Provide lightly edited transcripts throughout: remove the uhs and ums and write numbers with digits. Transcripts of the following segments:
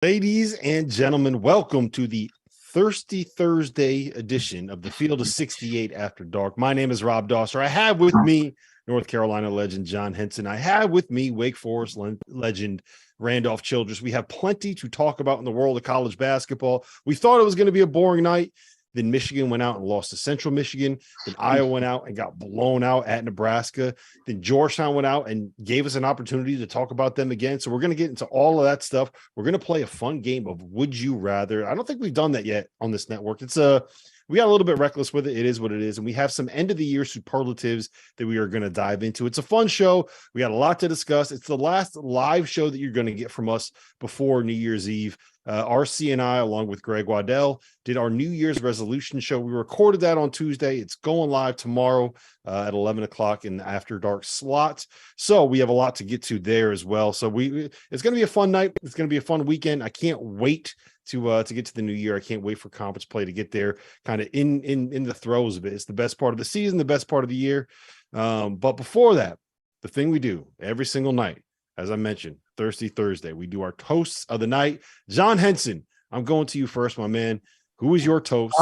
Ladies and gentlemen, welcome to the Thirsty Thursday edition of the Field of 68 After Dark. My name is Rob Dauster. I have with me North Carolina legend John Henson. I have with me Wake Forest legend Randolph Childress. We have plenty to talk about in the world of college basketball. We thought it was going to be a boring night. Then Michigan went out and lost to Central Michigan. Then Iowa went out and got blown out at Nebraska. Then Georgetown went out and gave us an opportunity to talk about them again. So we're going to get into all of that stuff. We're going to play a fun game of Would You Rather. I don't think we've done that yet on this network. We got a little bit reckless with it. It is what it is. And we have some end of the year superlatives that we are going to dive into. It's a fun show. We got a lot to discuss. It's the last live show that you're going to get from us before New Year's Eve. RC and I, along with Greg Waddell, did our New Year's resolution show. We recorded that on Tuesday. It's going live tomorrow at 11 o'clock in the After Dark slot. So we have a lot to get to there as well. So it's going to be a fun night. It's going to be a fun weekend. I can't wait to get to the new year. I can't wait for conference play to get there, kind of in the throes of it. It's the best part of the season, the best part of the year. But before that, the thing we do every single night, as I mentioned, Thirsty Thursday, we do our toasts of the night. John Henson, I'm going to you first, my man. Who is your toast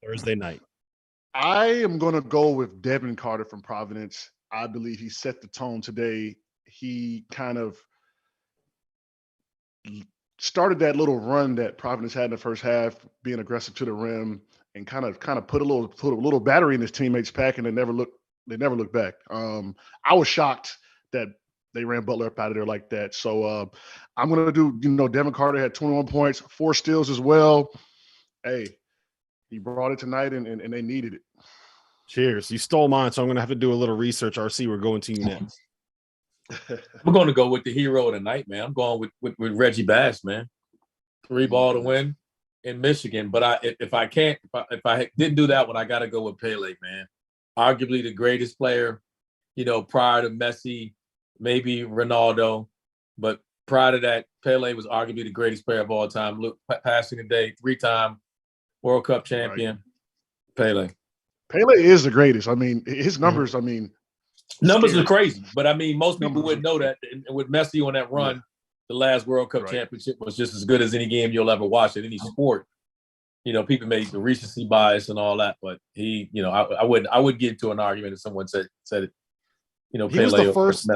Thursday night? I am going to go with Devin Carter from Providence. I believe he set the tone today. He kind of started that little run that Providence had in the first half, being aggressive to the rim, and kind of put a little battery in his teammates' pack, and they never looked back. I was shocked that they ran Butler up out of there like that. So I'm going to do, Devin Carter had 21 points, 4 steals as well. Hey, he brought it tonight, and they needed it. Cheers. You stole mine, so I'm going to have to do a little research. RC, we're going to you next. I'm going to go with the hero of the night, man. I'm going with Reggie Bass, man. 3-ball to win in Michigan. But if I didn't do that one, I got to go with Pele, man. Arguably the greatest player, prior to Messi, maybe Ronaldo, but prior to that, Pele was arguably the greatest player of all time. Look, passing the day, 3-time World Cup champion, right. Pele is the greatest. I mean, his numbers, numbers are crazy, but most people wouldn't know that. And with Messi on that run, the last World Cup championship was just as good as any game you'll ever watch in any sport. People made the recency bias and all that, but he, I wouldn't get into an argument if someone said it. He was the first.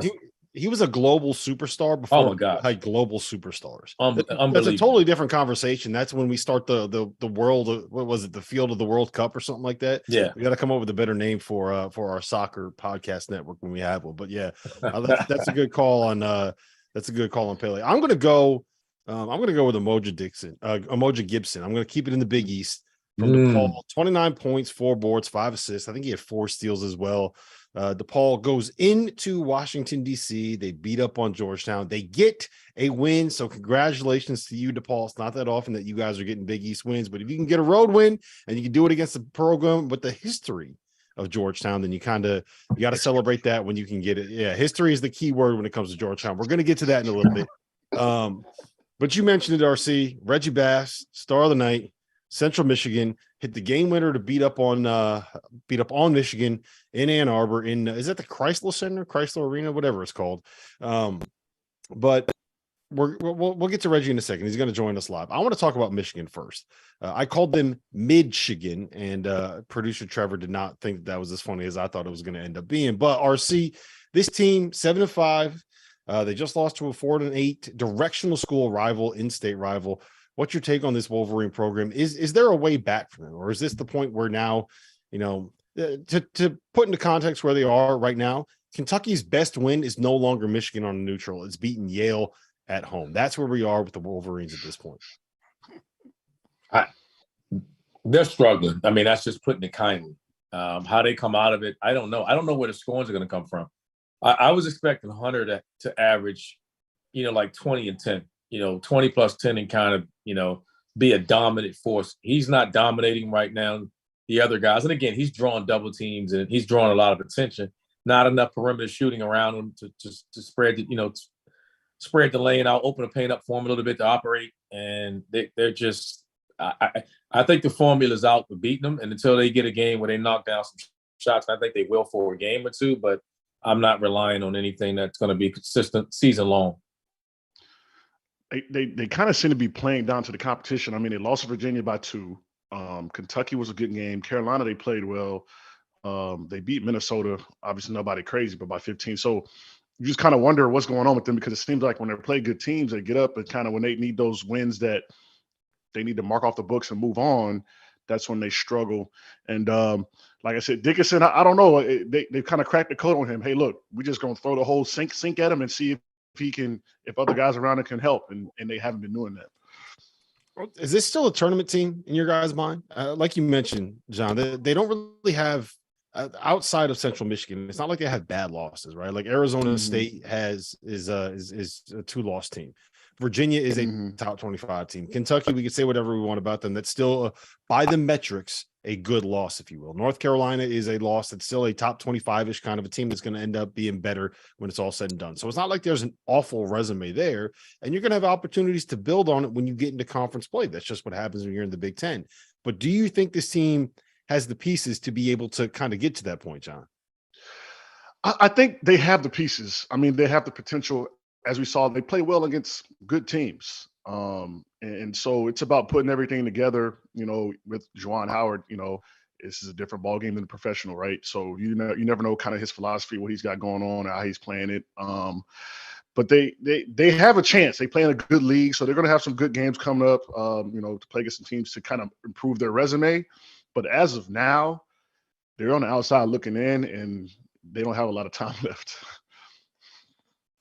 He was a global superstar before. Oh my God! Like global superstars. That's a totally different conversation. That's when we start the world. What was it? The field of the World Cup or something like that. Yeah, we got to come up with a better name for our soccer podcast network when we have one. But yeah, that's a good call on. That's a good call on Pele. I'm going to go. I'm going to go with Emoja Gibson. I'm going to keep it in the Big East. From DePaul, 29 points, 4 boards, 5 assists. I think he had 4 steals as well. DePaul goes into Washington, D.C. They beat up on Georgetown. They get a win. So congratulations to you, DePaul. It's not that often that you guys are getting Big East wins, but if you can get a road win and you can do it against a program with the history of Georgetown, then you got to celebrate that when you can get it. Yeah, history is the key word when it comes to Georgetown. We're going to get to that in a little bit. But you mentioned it, RC. Reggie Bass, star of the night. Central Michigan hit the game winner to beat up on Michigan in Ann Arbor is that the Chrysler Arena, whatever it's called. But we'll get to Reggie in a second. He's going to join us live. I want to talk about Michigan first. I called them Michigan, and producer Trevor did not think that was as funny as I thought it was going to end up being. But RC, this team 7-5. They just lost to a 4-8 directional school rival, in-state rival. What's your take on this Wolverine program? Is there a way back for them, or is this the point where now, to put into context where they are right now, Kentucky's best win is no longer Michigan on a neutral. It's beaten Yale at home. That's where we are with the Wolverines at this point. They're struggling. That's just putting it kindly. How they come out of it, I don't know. I don't know where the scores are going to come from. I was expecting Hunter to average, like 20 and 10. 20 plus 10 and kind of, be a dominant force. He's not dominating right now. The other guys, and again, he's drawing double teams and he's drawing a lot of attention. Not enough perimeter shooting around him to spread spread the lane out, open the paint up for him a little bit to operate. And they're just, I think the formula's out for beating them. And until they get a game where they knock down some shots, I think they will for a game or two. But I'm not relying on anything that's going to be consistent season long. they kind of seem to be playing down to the competition. I mean, they lost to Virginia by 2. Kentucky was a good game. Carolina, they played well. They beat Minnesota, obviously nobody crazy, but by 15. So you just kind of wonder what's going on with them, because it seems like when they play good teams, they get up, and kind of when they need those wins that they need to mark off the books and move on, that's when they struggle. And like I said, Dickinson, I don't know. They kind of cracked the code on him. Hey, look, we're just going to throw the whole sink at him and see if other guys around him can help. And they haven't been doing that. Is this still a tournament team in your guys' mind? Like you mentioned, John, they don't really have outside of Central Michigan. It's not like they have bad losses, right? Like Arizona State is a 2-loss team. Virginia is a top 25 team. Kentucky, we can say whatever we want about them. That's still, by the metrics, a good loss, if you will. North Carolina is a loss that's still a top 25-ish kind of a team that's going to end up being better when it's all said and done. So it's not like there's an awful resume there, and you're going to have opportunities to build on it when you get into conference play. That's just what happens when you're in the Big Ten. But do you think this team has the pieces to be able to kind of get to that point, John? I think they have the pieces. I mean, they have the potential. As we saw, they play well against good teams. And so it's about putting everything together, with Juwan Howard. This is a different ballgame than the professional, right? So you never know kind of his philosophy, what he's got going on, how he's playing it. But they have a chance. They play in a good league, so they're going to have some good games coming up, to play against some teams to kind of improve their resume. But as of now, they're on the outside looking in, and they don't have a lot of time left.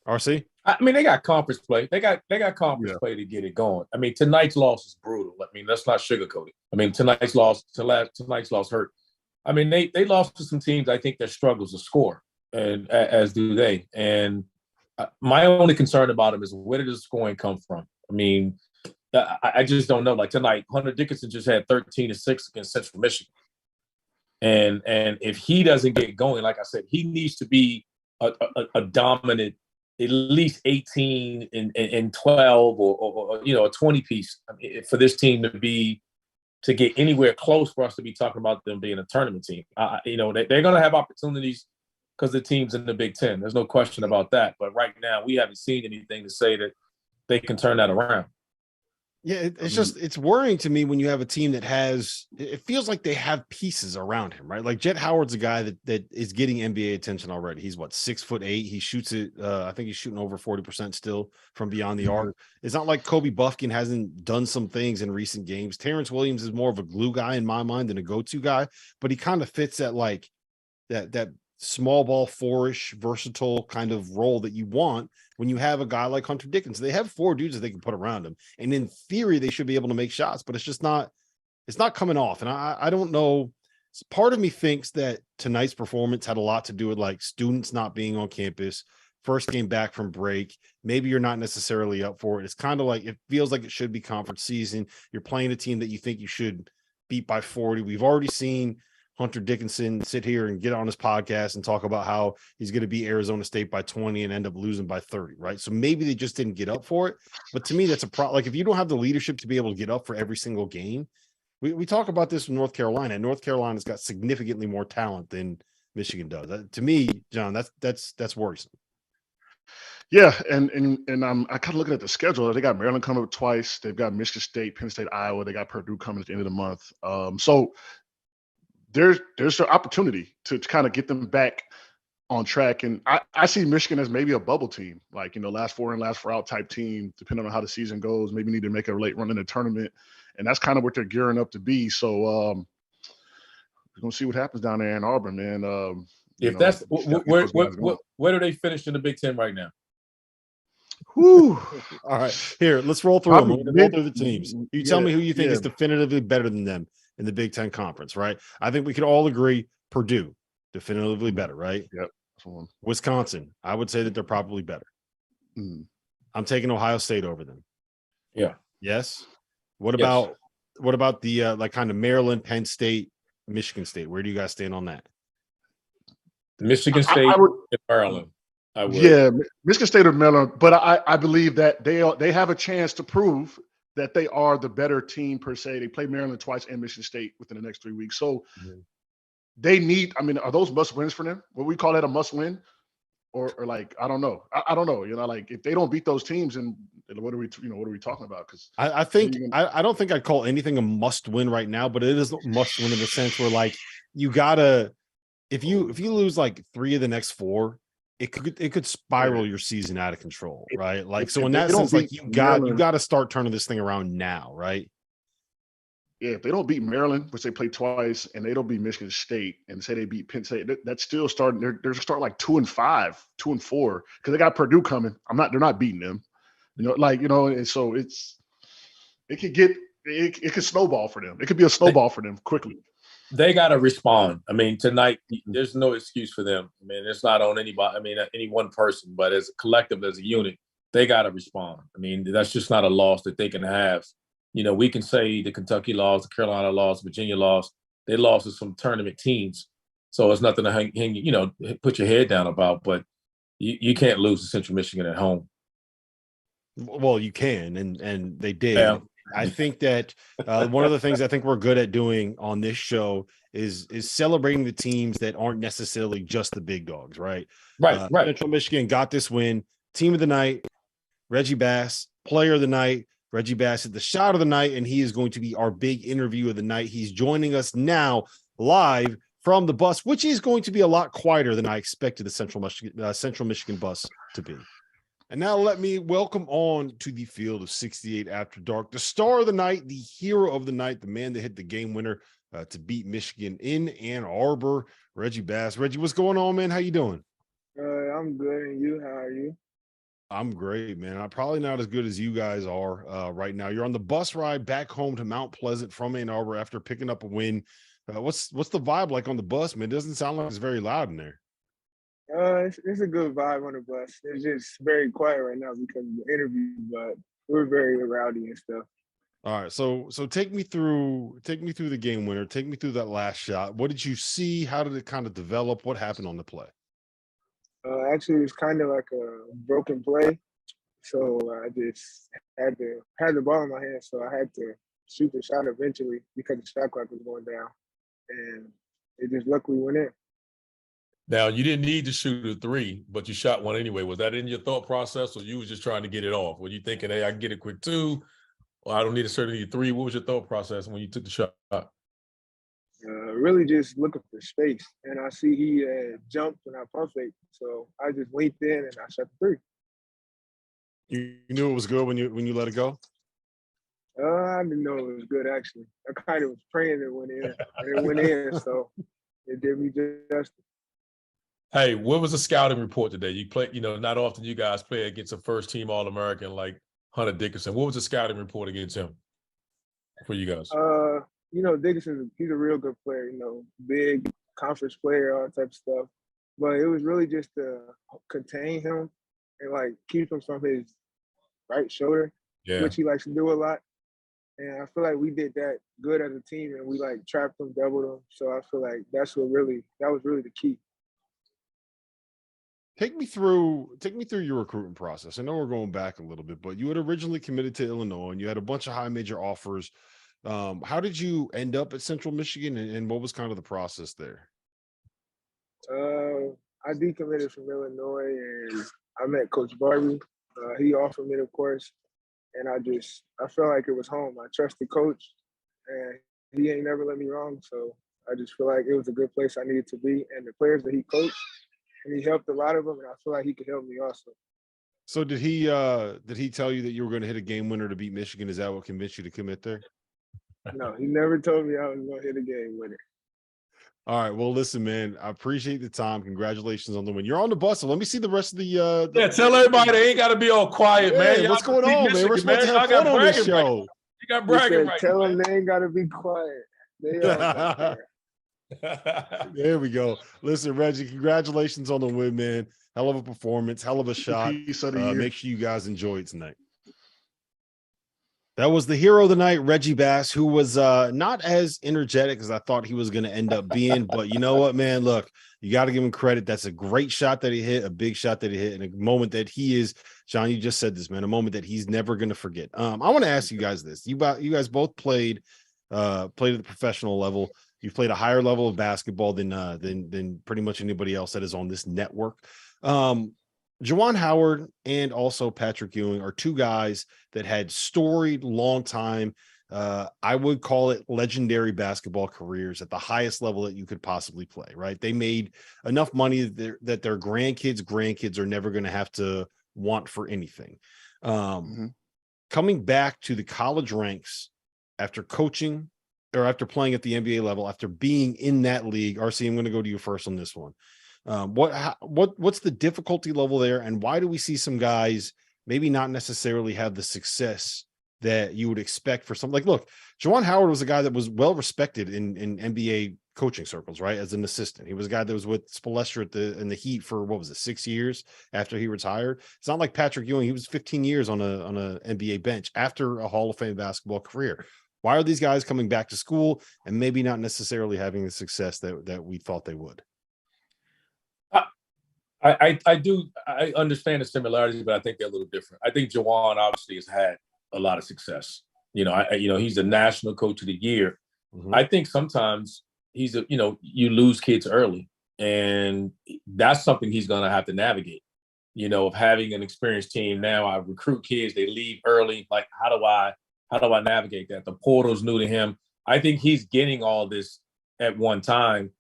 RC? I mean, they got conference play. They got conference play to get it going. I mean, tonight's loss is brutal. I mean, let's not sugarcoat it. I mean, tonight's loss hurt. I mean, they lost to some teams I think that struggles to score, and as do they. And my only concern about them is, where did the scoring come from? I mean, I just don't know. Like tonight, Hunter Dickinson just had 13 and 6 against Central Michigan. And if he doesn't get going, like I said, he needs to be a dominant, at least 18 and 12 or a 20 piece for this team to get anywhere close for us to be talking about them being a tournament team. They're going to have opportunities because the team's in the Big Ten. There's no question about that. But right now, we haven't seen anything to say that they can turn that around. Yeah, it's worrying to me when you have a team that it feels like they have pieces around him, right? Like Jet Howard's a guy that is getting NBA attention already. He's 6'8". He shoots it. I think he's shooting over 40% still from beyond the arc. It's not like Kobe Buffkin hasn't done some things in recent games. Terrence Williams is more of a glue guy in my mind than a go-to guy, but he kind of fits that like that small ball 4-ish versatile kind of role that you want when you have a guy like Hunter Dickinson. They have 4 dudes that they can put around him, and in theory they should be able to make shots, but it's not coming off. And I don't know, part of me thinks that tonight's performance had a lot to do with like students not being on campus, first game back from break. Maybe you're not necessarily up for it. It's kind of like, it feels like it should be conference season. You're playing a team that you think you should beat by 40. We've already seen Hunter Dickinson sit here and get on his podcast and talk about how he's going to beat Arizona State by 20 and end up losing by 30, right? So maybe they just didn't get up for it. But to me, that's a problem. Like if you don't have the leadership to be able to get up for every single game, we talk about this with North Carolina, and North Carolina's got significantly more talent than Michigan does. To me, John, that's worrisome. Yeah, and I kind of looking at the schedule. They got Maryland coming up twice. They've got Michigan State, Penn State, Iowa. They got Purdue coming at the end of the month. So there's an opportunity to kind of get them back on track. And I see Michigan as maybe a bubble team, like, last 4 in, last 4 out type team, depending on how the season goes. Maybe need to make a late run in the tournament. And that's kind of what they're gearing up to be. So we're going to see what happens down there in Auburn, man. If that's where do they finish in the Big Ten right now? Whew. All right, here, let's roll through them. Roll through the teams. You tell me who you think is definitively better than them in the Big Ten Conference, right? I think we could all agree Purdue, definitively better, right? Yep. Wisconsin, I would say that they're probably better. I'm taking Ohio State over them. Yeah. Yes. What about the like kind of Maryland, Penn State, Michigan State? Where do you guys stand on that? Michigan State and Maryland. I would. Yeah, Michigan State or Maryland, but I believe that they have a chance to prove that they are the better team per se. They play Maryland twice and Michigan State within the next 3 weeks. So they need, are those must wins for them? Would we call that a must win? Or like, I don't know. I don't know. Like if they don't beat those teams, and what are we talking about? Because I think I don't think I'd call anything a must win right now, but it is a must win in the sense where like you gotta if you lose like 3 of the next 4, it could spiral your season out of control, right? Like so in that sense, like you got to start turning this thing around now, right? Yeah, if they don't beat Maryland, which they play twice, and they don't beat Michigan State, and say they beat Penn State, that's still starting. They're starting like 2-5, 2-4, because they got Purdue coming. They're not beating them, and so it could snowball for them. It could be a snowball for them quickly. They got to respond. I mean, tonight there's no excuse for them. I mean, it's not on anybody. I mean, any one person, but as a collective, as a unit, they got to respond. I mean, that's just not a loss that they can have. We can say the Kentucky lost, the Carolina lost, Virginia lost. They lost to some tournament teams. So it's nothing to put your head down about, but you can't lose to Central Michigan at home. Well, you can, and they did. Yeah. I think that one of the things I think we're good at doing on this show is celebrating the teams that aren't necessarily just the big dogs, right? Right. Central Michigan got this win. Team of the night, Reggie Bass. Player of the night, Reggie Bass at the shot of the night, and he is going to be our big interview of the night. He's joining us now live from the bus, which is going to be a lot quieter than I expected the Central Michigan bus to be. And now let me welcome on to the field of 68 After Dark, the star of the night, the hero of the night, the man that hit the game winner to beat Michigan in Ann Arbor, Reggie Bass. Reggie, what's going on, man? How you doing? I'm good. And you? How are you? I'm great, man. I'm probably not as good as you guys are right now. You're on the bus ride back home to Mount Pleasant from Ann Arbor after picking up a win. What's the vibe like on the bus, man? It doesn't sound like it's very loud in there. It's a good vibe on the bus. It's just very quiet right now because of the interview, but we're very rowdy and stuff. All right, so take me through the game winner. Take me through that last shot. What did you see? How did it kind of develop? What happened on the play? Actually, it was kind of like a broken play, so I just had the ball in my hand, so I had to shoot the shot eventually because the shot clock was going down, and it just luckily went in. Now, you didn't need to shoot a 3, but you shot one anyway. Was that in your thought process, or you was just trying to get it off? Were you thinking, hey, I can get a quick 2, or I don't need a certainly 3? What was your thought process when you took the shot? Really just looking for space. And I see he jumped and I pump faked. So I just leaped in and I shot the 3. You knew it was good when you let it go? I didn't know it was good, actually. I kind of was praying it went in. And it went in, so it did me justice. Hey, what was the scouting report today? You play, not often you guys play against a first-team All-American like Hunter Dickinson. What was the scouting report against him for you guys? Dickinson, he's a real good player, big conference player, all that type of stuff. But it was really just to contain him and, keep him from his right shoulder, which he likes to do a lot. And I feel like we did that good as a team, and we, trapped him, doubled him. So I feel like that was really the key. Take me through your recruiting process. I know we're going back a little bit, but you had originally committed to Illinois, and you had a bunch of high major offers. How did you end up at Central Michigan, and what was kind of the process there? I decommitted from Illinois, and I met Coach Barbie. He offered me, of course, and I felt like it was home. I trusted Coach, and he ain't never let me wrong. So I just feel like it was a good place I needed to be, and the players that he coached, and he helped a lot of them, and I feel like he could help me also. So did he tell you that you were going to hit a game winner to beat Michigan? Is that what convinced you to commit there? No, he never told me I was going to hit a game winner. All right. Well, listen, man, I appreciate the time. Congratulations on the win. You're on the bus, so let me see the rest of the tell everybody they ain't got to be all quiet, man. What's going on, man? We're supposed to have fun on this show. You got bragging right. Tell them they ain't got to be quiet. They are. There we go. Listen, Reggie, congratulations on the win, man. Hell of a performance, hell of a shot. Make sure you guys enjoy it tonight. That was the hero of the night, Reggie Bass, who was not as energetic as I thought he was going to end up being. But you know what, man? Look, you got to give him credit. That's a great shot that he hit, a big shot that he hit, and a moment that he is, John, you just said this, man, a moment that he's never going to forget. I want to ask you guys this. You guys both played at the professional level. You've played a higher level of basketball than pretty much anybody else that is on this network. Juwan Howard and also Patrick Ewing are two guys that had storied long time. I would call it legendary basketball careers at the highest level that you could possibly play, right? They made enough money that their grandkids are never going to have to want for anything. Coming back to the college ranks after coaching or after playing at the NBA level, after being in that league, RC, I'm going to go to you first on this one. What's the difficulty level there, and why do we see some guys maybe not necessarily have the success that you would expect for something like, look, Juwan Howard was a guy that was well respected in NBA coaching circles, right? As an assistant, he was a guy that was with Spoelstra in the Heat for 6 years after he retired. It's not like Patrick Ewing; he was 15 years on a NBA bench after a Hall of Fame basketball career. Why are these guys coming back to school and maybe not necessarily having the success that we thought they would? I understand the similarities, but I think they're a little different. I think Juwan obviously has had a lot of success. He's the national coach of the year. I think sometimes you lose kids early, and that's something he's going to have to navigate. Of having an experienced team now, I recruit kids, they leave early. Like, how do I navigate that? The portal's new to him. I think he's getting all this at one time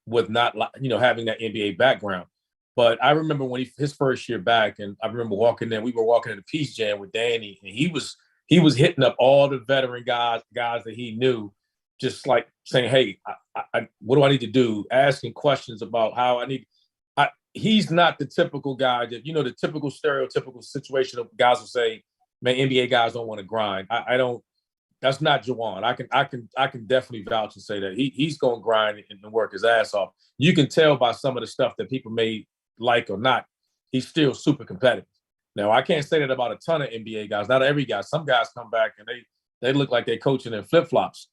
with not, having that NBA background. But I remember when his first year back, and I remember we were walking in the Peace Jam with Danny, and he was hitting up all the veteran guys that he knew, just like saying, "Hey, what do I need to do?" Asking questions about how I need. He's not the typical guy that, the typical stereotypical situation of guys will say, "Man, NBA guys don't want to grind." I don't. That's not Juwan. I can definitely vouch and say that he's going to grind and work his ass off. You can tell by some of the stuff that people may like or not, he's still super competitive. Now, I can't say that about a ton of NBA guys. Not every guy. Some guys come back and they look like they're coaching in flip-flops.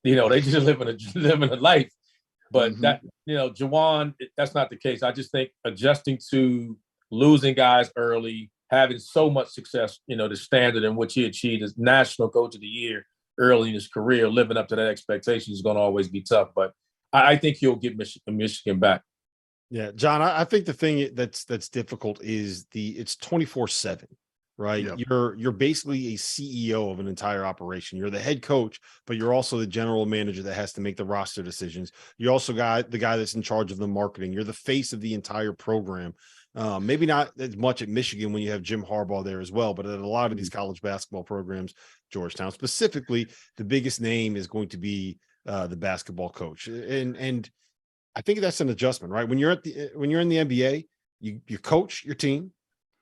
They just living a life. But that, Juwan, that's not the case. I just think adjusting to losing guys early, having so much success, the standard in which he achieved as national coach of the year early in his career, living up to that expectation is going to always be tough. But I think he'll get Michigan back. Yeah, John, I think the thing that's difficult is it's 24/7, right? Yep. You're basically a CEO of an entire operation. You're the head coach, but you're also the general manager that has to make the roster decisions. You're also the guy that's in charge of the marketing. You're the face of the entire program. Maybe not as much at Michigan when you have Jim Harbaugh there as well, but at a lot of these college basketball programs, Georgetown specifically, the biggest name is going to be the basketball coach. And I think that's an adjustment, right? When you're in the NBA, you coach your team,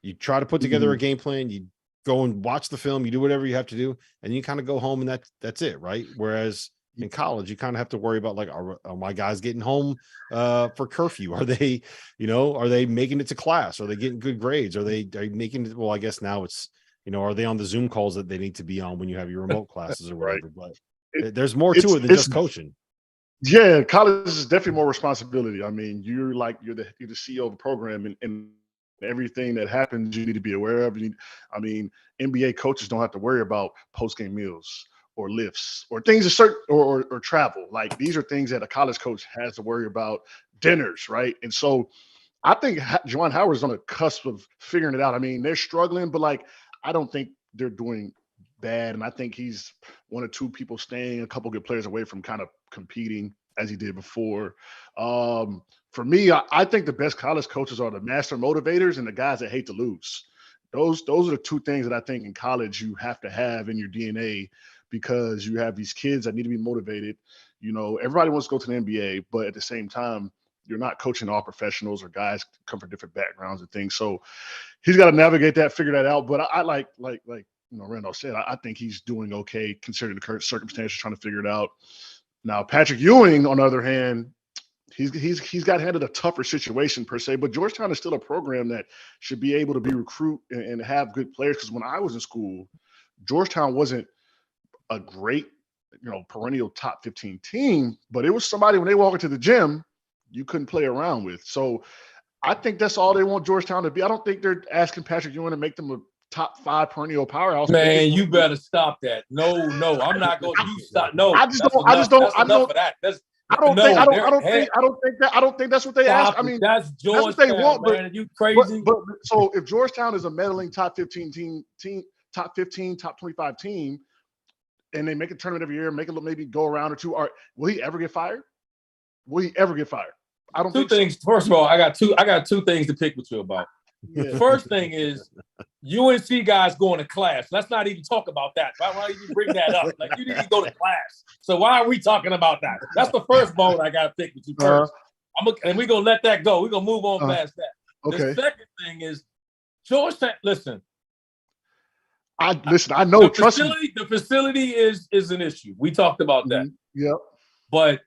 you try to put together a game plan, you go and watch the film, you do whatever you have to do, and you kind of go home and that's it, right? Whereas in college, you kind of have to worry about, like, are my guys getting home for curfew? Are they making it to class? Are they getting good grades? Are they making it? Well, I guess now it's, are they on the Zoom calls that they need to be on when you have your remote classes or whatever? Right. But there's more to it than just coaching. Yeah, college is definitely more responsibility. I mean, you're the CEO of the program, and everything that happens, you need to be aware of. NBA coaches don't have to worry about post-game meals or lifts or things or travel. Like, these are things that a college coach has to worry about, dinners, right? And so I think Juwan Howard is on the cusp of figuring it out. I mean, they're struggling, but I don't think they're doing bad. And I think he's one or two people staying a couple good players away from kind of competing as he did before. For me, I think the best college coaches are the master motivators and the guys that hate to lose. Those are the two things that I think in college you have to have in your DNA, because you have these kids that need to be motivated. Everybody wants to go to the NBA, but at the same time, you're not coaching all professionals or guys come from different backgrounds and things. So he's got to navigate that, figure that out. But I like Randolph said, I think he's doing okay considering the current circumstances, trying to figure it out. Now, Patrick Ewing, on the other hand, he's got handed a tougher situation per se, but Georgetown is still a program that should be able to be recruit and have good players. Because when I was in school, Georgetown wasn't a great, perennial top 15 team, but it was somebody when they walk into the gym, you couldn't play around with. So I think that's all they want Georgetown to be. I don't think they're asking Patrick Ewing to make them a top 5 perennial powerhouse. Man, you better stop that. No, I'm not going to. You stop. No, I just don't. Enough of that. I don't No, think I don't they're- I don't hey, think I don't think that I don't think that's what they asked. stop I it. mean, That's that's what they Georgetown, want, man. Are you crazy? but so if Georgetown is a meddling top 15 top 15, top 25 team, and they make a tournament every year, make it maybe go around or two, will he ever get fired? Will he ever get fired? I don't Two think so. things. First of all, I got two things to pick with you about. Yeah. First thing is UNC guys going to class. Let's not even talk about that. Why do you bring that up? Like, you didn't go to class. So why are we talking about that? That's the first bone I got to pick with you first. And we're going to let that go. We're going to move on past that. Okay. The second thing is Georgetown. Listen. I know. Trust me. Me. The facility is an issue. We talked about that. Yep. But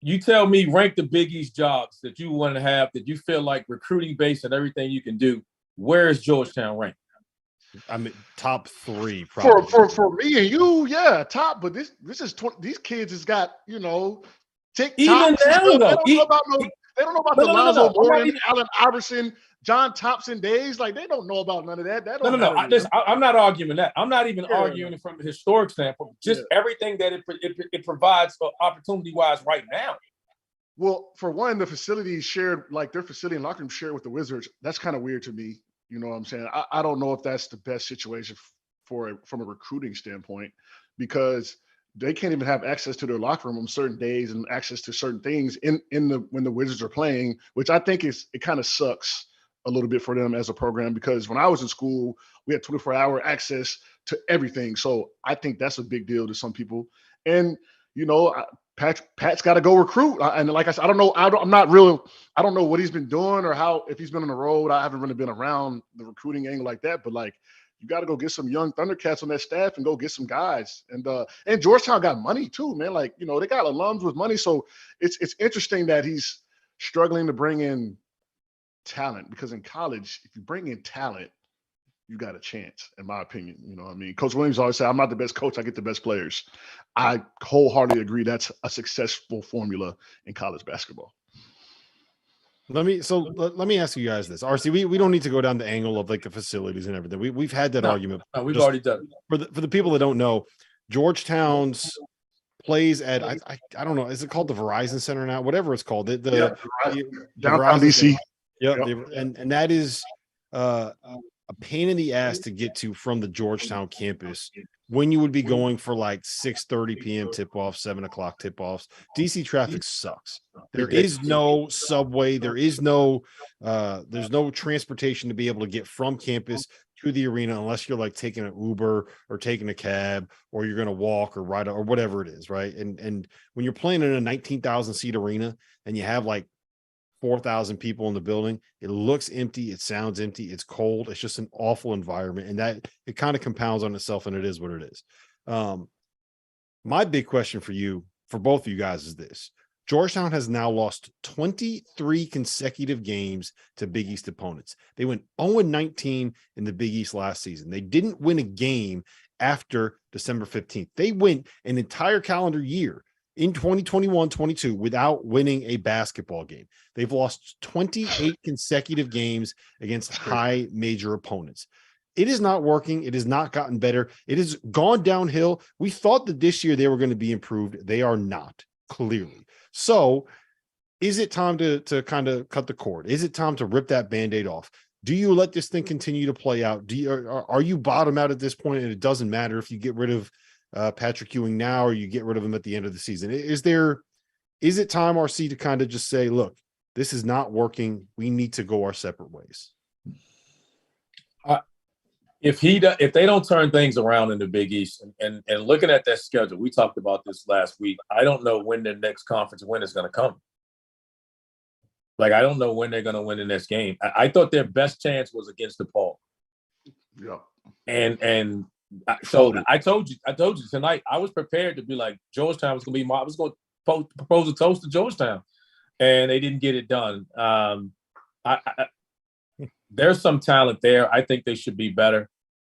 you tell me, rank the Big East jobs that you want to have, that you feel like recruiting base and everything you can do. Where is Georgetown ranked? I mean, top 3 probably. For me and you, yeah, top. But this is these kids has got TikTok. Even now, though, they don't know about the Lonzo Moore, Allen Iverson, John Thompson days. Like, they don't know about none of that. I'm not arguing that. I'm not even arguing from a historic standpoint. Just everything that it provides for opportunity-wise right now. Well, for one, the facility shared, like their facility and locker room shared with the Wizards. That's kind of weird to me. You know what I'm saying? I don't know if that's the best situation from a recruiting standpoint, because they can't even have access to their locker room on certain days and access to certain things when the Wizards are playing, which I think it kind of sucks a little bit for them as a program, because when I was in school, we had 24-hour access to everything. So I think that's a big deal to some people. And, Pat's got to go recruit. And like I said, I don't know. I don't know what he's been doing or if he's been on the road. I haven't really been around the recruiting angle like that, but like, you got to go get some young Thundercats on that staff and go get some guys. And Georgetown got money too, man. Like, they got alums with money. So it's interesting that he's struggling to bring in talent, because in college, if you bring in talent, you got a chance, in my opinion. You know what I mean? Coach Williams always said, I'm not the best coach, I get the best players. I wholeheartedly agree that's a successful formula in college basketball. Let me ask you guys this. RC, we don't need to go down the angle of like the facilities and everything. We've had that argument. No, we've already done it. For the people that don't know, Georgetown's plays at I don't know, is it called the Verizon Center now? Whatever it's called. The downtown DC. Yep. And that is a pain in the ass to get to from the Georgetown campus when you would be going for like 6:30 p.m. tip-offs, 7 o'clock tip-offs. DC traffic sucks. There is no subway. There's no transportation to be able to get from campus to the arena unless you're like taking an Uber or taking a cab, or you're going to walk or ride or whatever it is, right? And when you're playing in a 19,000 seat arena and you have like 4,000 people in the building, it looks empty, it sounds empty, it's cold, it's just an awful environment, and that it kind of compounds on itself, and it is what it is. My big question for both of you guys is this: Georgetown has now lost 23 consecutive games to Big East opponents. They went 0-19 in the Big East last season. They didn't win a game after December 15th. They went an entire calendar year in 2021-22 without winning a basketball game. They've lost 28 consecutive games against high major opponents. It is not working. It has not gotten better. It has gone downhill. We thought that this year they were going to be improved. They are not, clearly. So is it time to kind of cut the cord? Is it time to rip that Band-Aid off? Do you let this thing continue to play out? Are you bottom out at this point, and it doesn't matter if you get rid of Patrick Ewing now or you get rid of him at the end of the season? Is it time, RC, to kind of just say, look, this is not working, we need to go our separate ways? If they don't turn things around in the Big East, and looking at that schedule, we talked about this last week, I don't know when the next conference win is going to come. Like, I don't know when they're going to win the next game. I thought their best chance was against DePaul. Yeah. And so I told you tonight, I was prepared to be like, Georgetown was going to be I was going to propose a toast to Georgetown, and they didn't get it done. There's some talent there. I think they should be better.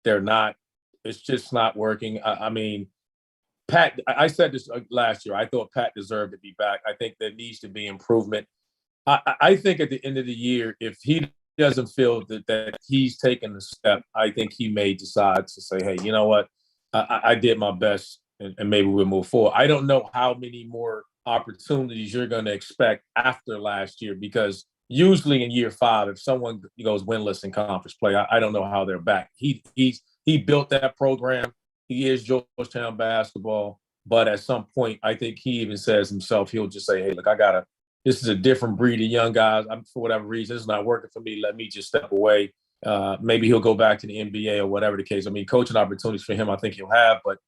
They're not. It's just not working. I mean, Pat, I said this last year. I thought Pat deserved to be back. I think there needs to be improvement. I think at the end of the year, if he doesn't feel that he's taken the step, I think he may decide to say, hey, you know what? I did my best and maybe we'll move forward. I don't know how many more opportunities you're going to expect after last year, because usually in year 5, if someone goes winless in conference play, I don't know how they're back. He built that program. He is Georgetown basketball, but at some point, I think he even says himself, he'll just say, "Hey, look, this is a different breed of young guys. For whatever reason, it's not working for me. Let me just step away." Maybe he'll go back to the NBA or whatever the case. I mean, coaching opportunities for him, I think he'll have, but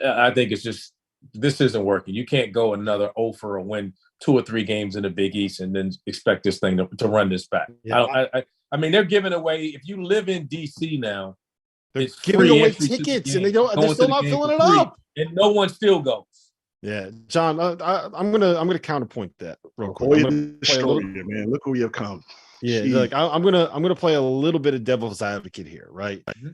I think it's just, this isn't working. You can't go another 0 for a win 2 or 3 games in the Big East and then expect this thing to run this back. Yeah. I mean, they're giving away, if you live in DC now, they're giving away tickets and they're still not filling it up. And no one still goes. Yeah, John, I'm gonna counterpoint that real quick. Man, look who we have come. Yeah, like I'm gonna play a little bit of devil's advocate here, right? Mm-hmm.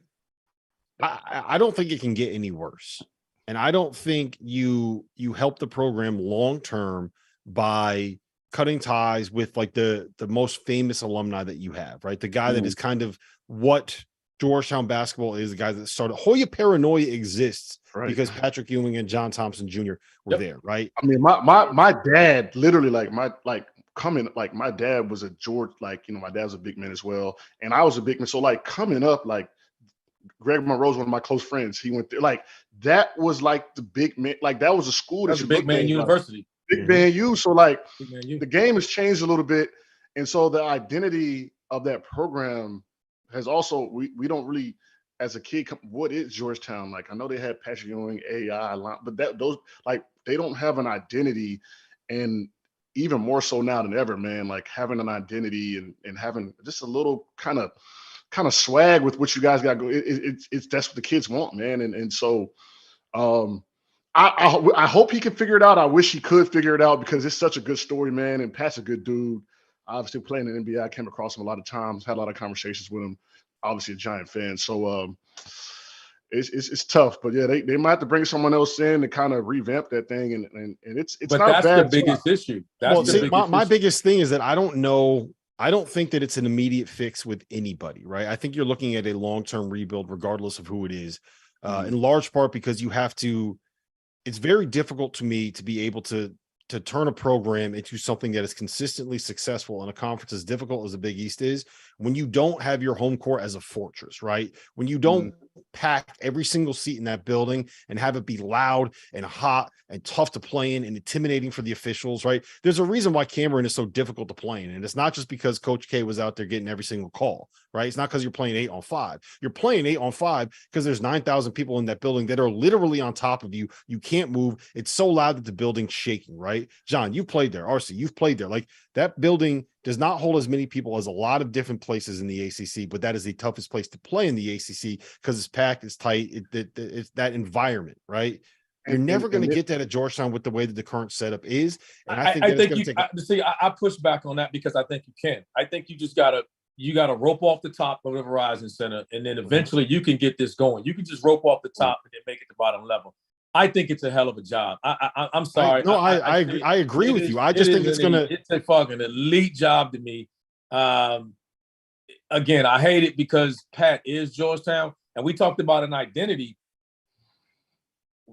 I don't think it can get any worse, and I don't think you help the program long term by cutting ties with like the most famous alumni that you have, right? The guy that is kind of what Georgetown basketball is, the guy that started. Hoya paranoia exists because Patrick Ewing and John Thompson Jr. were there, right? I mean, my dad literally my dad was a my dad was a big man as well, and I was a big man. So like coming up, like Greg Monroe's one of my close friends. He went there. Like that was like the big man. Like that was a school that's a big man university. Big man U. So like the game has changed a little bit, and so the identity of that program has also we don't really, as a kid, what is Georgetown? Like I know they had Patrick Ewing, AI, but those like they don't have an identity, and even more so now than ever, man. Like having an identity and having just a little kind of swag with what you guys got going. It's that's what the kids want, man. And so I hope he can figure it out. I wish he could figure it out because it's such a good story, man. And Pat's a good dude. Obviously playing in the NBA, I came across him a lot of times, had a lot of conversations with him. Obviously a Giant fan. So it's tough, but yeah, they might have to bring someone else in to kind of revamp that thing. And it's but not that's bad. The biggest issue. My biggest thing is that I don't think that it's an immediate fix with anybody, right? I think you're looking at a long-term rebuild, regardless of who it is, in large part because it's very difficult to me to be able to turn a program into something that is consistently successful in a conference as difficult as the Big East is when you don't have your home court as a fortress, right? When you don't pack every single seat in that building and have it be loud and hot and tough to play in and intimidating for the officials, right? There's a reason why Cameron is so difficult to play in. And it's not just because Coach K was out there getting every single call, right? It's not because you're playing 8-on-5. You're playing 8-on-5 because there's 9,000 people in that building that are literally on top of you. You can't move. It's so loud that the building's shaking, right? John, you played there. RC, you've played there. Like that building does not hold as many people as a lot of different places in the ACC, but that is the toughest place to play in the ACC because it's packed, it's tight, it's that environment, right? You're never going to get that at Georgetown with the way that the current setup is. And I push back on that because I think you can. I think you just gotta rope off the top of the Verizon Center, and then eventually you can get this going. You can just rope off the top and then make it the bottom level. I think it's a hell of a job. I'm sorry. I agree with you. I just think it's a fucking elite job to me. Again, I hate it because Pat is Georgetown, and we talked about an identity.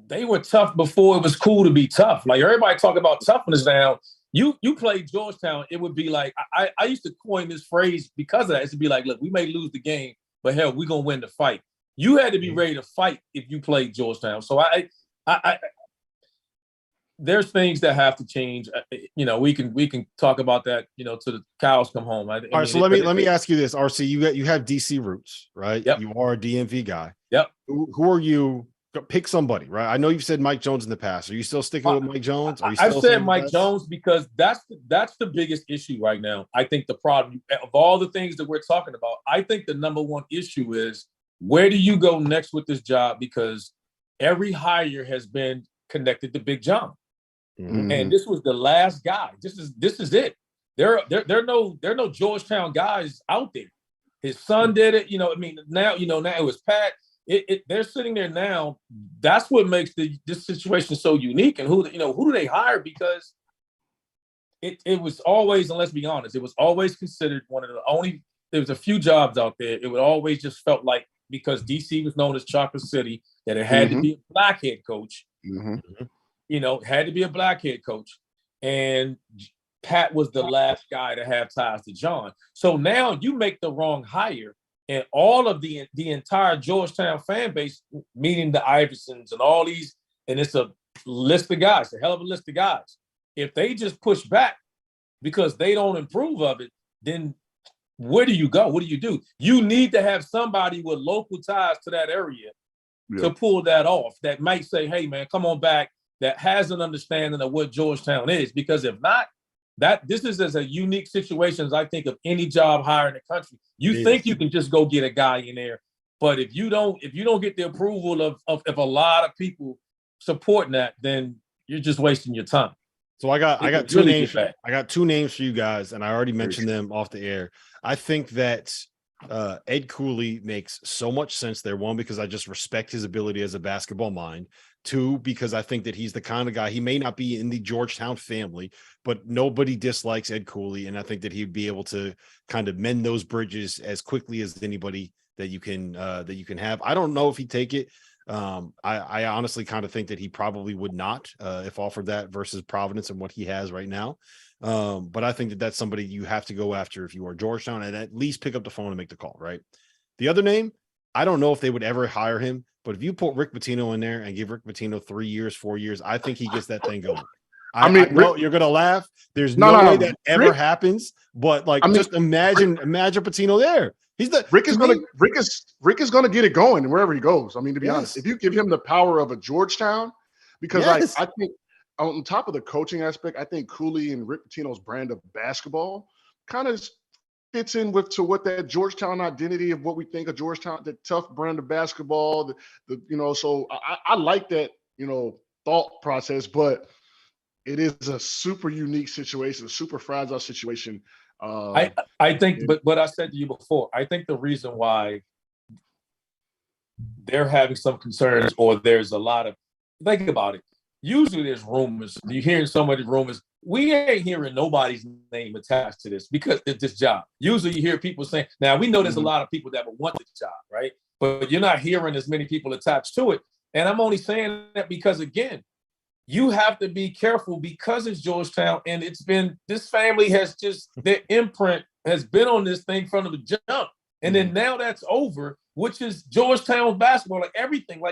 They were tough before it was cool to be tough. Like everybody talk about toughness now. You played Georgetown, it would be like I used to coin this phrase because of that. It would be like, look, we may lose the game, but hell, we're gonna win the fight. You had to be ready to fight if you played Georgetown. So I there's things that have to change. We can talk about that, till the cows come home. All right, so let me ask you this, RC. You have DC roots, right? Yep. You are a DMV guy. Yep. Who are you? Pick somebody, right? I know you've said Mike Jones in the past. Are you still sticking with Mike Jones? I've said Mike Jones because that's the biggest issue right now. I think the problem of all the things that we're talking about, I think the number one issue is where do you go next with this job? Because every hire has been connected to Big John. Mm-hmm. And this was the last guy. This is it. There are no Georgetown guys out there. His son did it. Now it was Pat. They're sitting there now. That's what makes this situation so unique. And who do they hire? Because it was always, and let's be honest, it was always considered one of the only. There was a few jobs out there. It would always just felt like because DC was known as Chocolate City that it had to be a black head coach. You know, had to be a black head coach. And Pat was the last guy to have ties to John. So now you make the wrong hire, and all of the entire Georgetown fan base, meaning the Iversons and all these, and it's a list of guys, a hell of a list of guys. If they just push back because they don't approve of it, then where do you go? What do? You need to have somebody with local ties to that area to pull that off. That might say, hey, man, come on back. That has an understanding of what Georgetown is. Because if not, this is as a unique situation as I think of any job hire in the country. You think you can just go get a guy in there, but if you don't get the approval of a lot of people supporting that, then you're just wasting your time. So I got two names. I got two names for you guys, and I already mentioned them off the air. I think that Ed Cooley makes so much sense there. One, because I just respect his ability as a basketball mind. Two, because I think that he's the kind of guy, he may not be in the Georgetown family, but nobody dislikes Ed Cooley. And I think that he'd be able to kind of mend those bridges as quickly as anybody that you can have. I don't know if he'd take it. I honestly kind of think that he probably would not if offered that versus Providence and what he has right now. But I think that that's somebody you have to go after if you are Georgetown, and at least pick up the phone and make the call, right? The other name, I don't know if they would ever hire him, but if you put Rick Pitino in there and give Rick Pitino 3 years, 4 years, I think he gets that thing going. I mean, you're going to laugh. There's no way that ever happens, but just imagine Pitino there. Rick is going to get it going wherever he goes. I mean, to be honest, if you give him the power of a Georgetown, because I think on top of the coaching aspect, I think Cooley and Rick Pitino's brand of basketball kind of fits in to what that Georgetown identity of what we think of Georgetown, the tough brand of basketball, so I like that, thought process, but it is a super unique situation, a super fragile situation. I think, but I said to you before, I think the reason why they're having some concerns, or there's a lot of, think about it. Usually there's rumors. You're hearing so many rumors. We ain't hearing nobody's name attached to this because it's this job. Usually you hear people saying, now we know there's a lot of people that would want this job, right? But you're not hearing as many people attached to it. And I'm only saying that because, again, you have to be careful because it's Georgetown, and this family has just, their imprint has been on this thing from the jump. And then now that's over, which is Georgetown basketball, everything.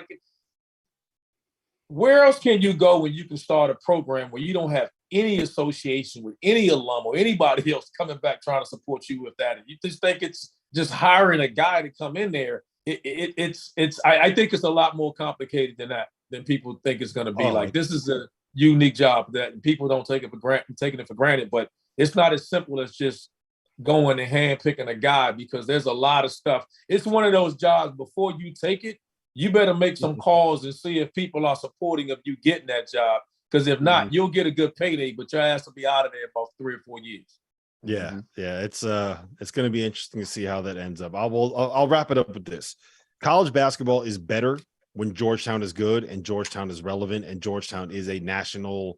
Where else can you go when you can start a program where you don't have any association with any alum or anybody else coming back trying to support you with that? And you just think it's just hiring a guy to come in there. I think it's a lot more complicated than that, than people think it's going to be. This is a unique job that people don't taking it for granted, but it's not as simple as just going and hand picking a guy, because there's a lot of stuff. It's one of those jobs, before you take it, you better make some calls and see if people are supporting of you getting that job. Because if not, you'll get a good payday, but your ass will be out of there about 3 or 4 years. Yeah. It's going to be interesting to see how that ends up. I'll wrap it up with this. College basketball is better when Georgetown is good and Georgetown is relevant and Georgetown is a national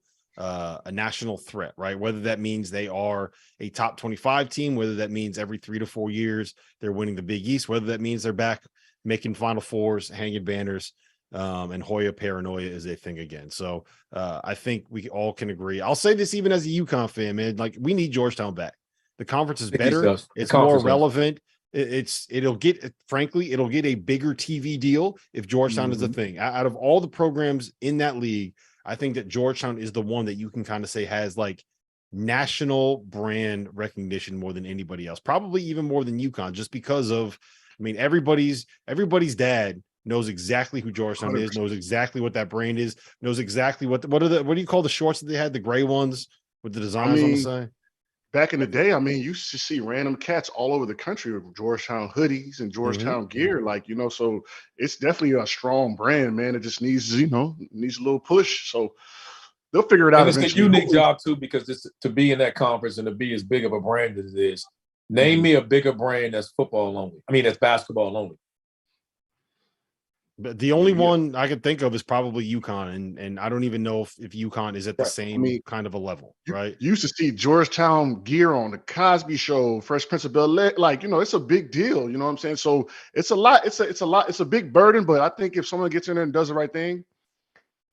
threat, right? Whether that means they are a top 25 team, whether that means every 3 to 4 years they're winning the Big East, whether that means they're back making Final Fours, hanging banners, and Hoya paranoia is a thing again. So I think we all can agree. I'll say this even as a UConn fan, man, we need Georgetown back. The conference is better. It's more relevant. It'll get a bigger TV deal if Georgetown is a thing. Out of all the programs in that league, I think that Georgetown is the one that you can kind of say has national brand recognition more than anybody else, probably even more than UConn, just because of, everybody's dad knows exactly who Georgetown 100%. Is, knows exactly what that brand is, knows exactly what do you call the shorts that they had, the gray ones with the designs on the side? Back in the day, you used to see random cats all over the country with Georgetown hoodies and Georgetown gear, so it's definitely a strong brand, man. It just needs, needs a little push. So they'll figure it out. And it's a unique job too, because it's to be in that conference and to be as big of a brand as it is. Name me a bigger brand that's football only. That's basketball only. But the only one I could think of is probably UConn, and I don't even know if UConn is at the same kind of a level, right? You used to see Georgetown gear on the Cosby Show, Fresh Prince of Bel-Air, it's a big deal. You know what I'm saying? So it's a lot. It's a big burden, but I think if someone gets in there and does the right thing,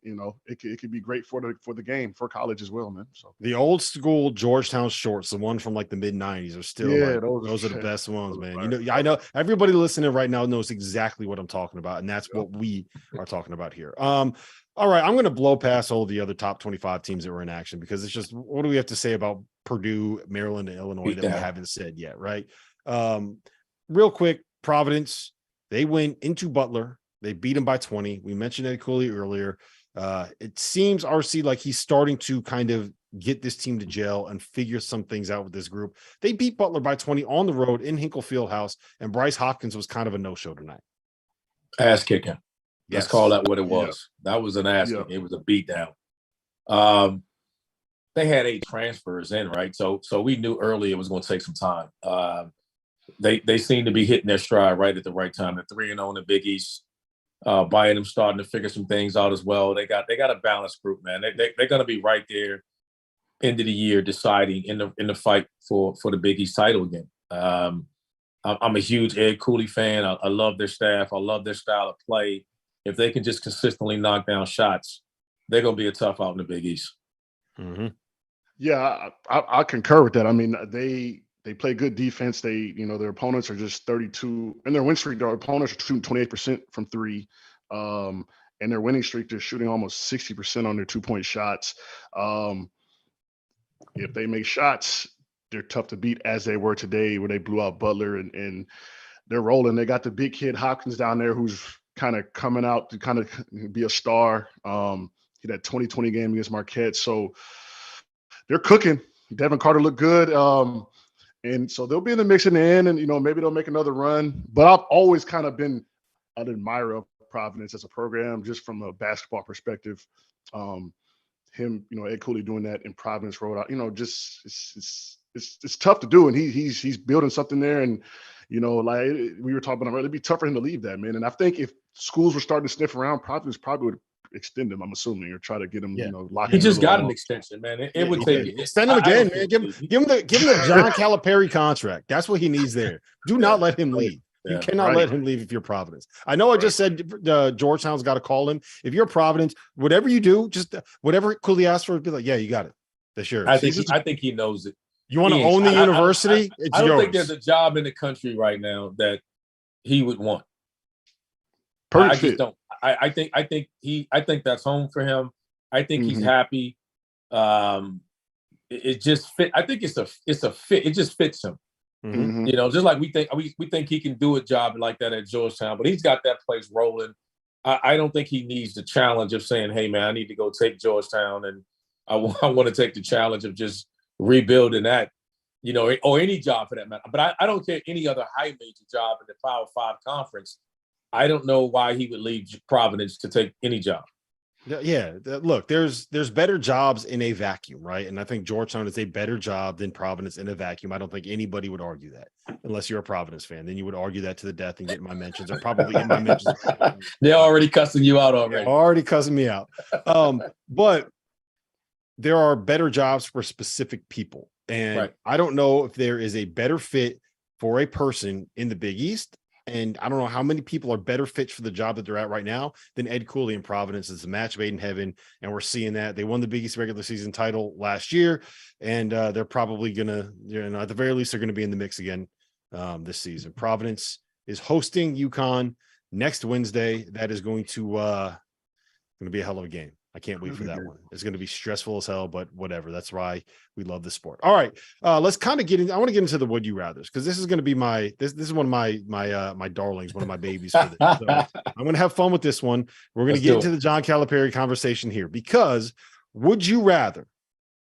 it could be great for the game, for college as well, man. So the old school Georgetown shorts, the one from like the mid-90s, are still those are the best ones, man. I know everybody listening right now knows exactly what I'm talking about, and that's what we are talking about here. All right, I'm going to blow past all the other top 25 teams that were in action because it's just, what do we have to say about Purdue, Maryland, and Illinois that we haven't said yet, right? Real quick, Providence, they went into Butler. They beat him by 20. We mentioned Ed Cooley earlier. It seems, RC, like he's starting to kind of get this team to gel and figure some things out with this group. They beat Butler by 20 on the road in Hinkle Fieldhouse, and Bryce Hopkins was kind of a no-show tonight. Ass kicking. Let's call that what it was. Yeah. That was an ass kick. It was a beatdown. They had 8 transfers in, right? So we knew early it was going to take some time. They seem to be hitting their stride right at the right time. They're 3-0 in the Big East. Buying them starting to figure some things out as well. They got a balanced group, man. They're going to be right there end of the year deciding in the fight for the Big East title again. I'm a huge Ed Cooley fan. I love their staff. I love their style of play. If they can just consistently knock down shots, they're going to be a tough out in the Big East. Mm-hmm. Yeah, I concur with that. I mean, they play good defense. Their opponents are just 32, and their win streak, their opponents are shooting 28% from 3. And their winning streak, they're shooting almost 60% on their 2-point shots. If they make shots, they're tough to beat, as they were today, where they blew out Butler, and they're rolling. They got the big kid Hopkins down there, who's kind of coming out to kind of be a star. He had that 2020 game against Marquette. So they're cooking. Devin Carter looked good. And so they'll be in the mix in the end, and, maybe they'll make another run. But I've always kind of been an admirer of Providence as a program, just from a basketball perspective. Him, Ed Cooley doing that in Providence, Rhode Island, just it's tough to do. And he's building something there. And, like we were talking about earlier, it'd be tough for him to leave that, man. And I think if schools were starting to sniff around, Providence probably would extend him, I'm assuming, or try to get him, locked in. He just got an extension, man. It would take it. Extend him again, man. Give him the John Calipari contract. That's what he needs there. Do not let him leave. You cannot let him leave if you're Providence. I know I just said Georgetown's got to call him. If you're Providence, whatever you do, just whatever Cooley asks for, be like, yeah, you got it. That's yours. I think he knows it. You want to own the university? I don't think there's a job in the country right now that he would want. Perfect. I just don't. I think that's home for him. I think he's happy. It just fit. I think it's a fit. It just fits him. Mm-hmm. Just like we think he can do a job like that at Georgetown, but he's got that place rolling. I don't think he needs the challenge of saying, "Hey, man, I need to go take Georgetown," and I want to take the challenge of just rebuilding that, or any job for that matter. But I don't care any other high major job in the Power 5 conference. I don't know why he would leave Providence to take any job. Yeah, look, there's better jobs in a vacuum, right? And I think Georgetown is a better job than Providence in a vacuum. I don't think anybody would argue that, unless you're a Providence fan. Then you would argue that to the death and get my mentions, or probably get my mentions. They're already cussing you out already. Already cussing me out. But there are better jobs for specific people. And I don't know if there is a better fit for a person in the Big East. And I don't know how many people are better fits for the job that they're at right now than Ed Cooley in Providence. It's a match made in heaven, and we're seeing that. They won the Big East regular season title last year, and they're probably going to, at the very least, they're going to be in the mix again this season. Providence is hosting UConn next Wednesday. That is going to be a hell of a game. I can't wait for that one. It's going to be stressful as hell, but whatever. That's why we love the sport. All right, let's kind of get in. I want to get into the would you rather's, because this is going to be this is one of my darlings, one of my babies for this. So I'm going to have fun with this one. We're going to get into the John Calipari conversation here, because would you rather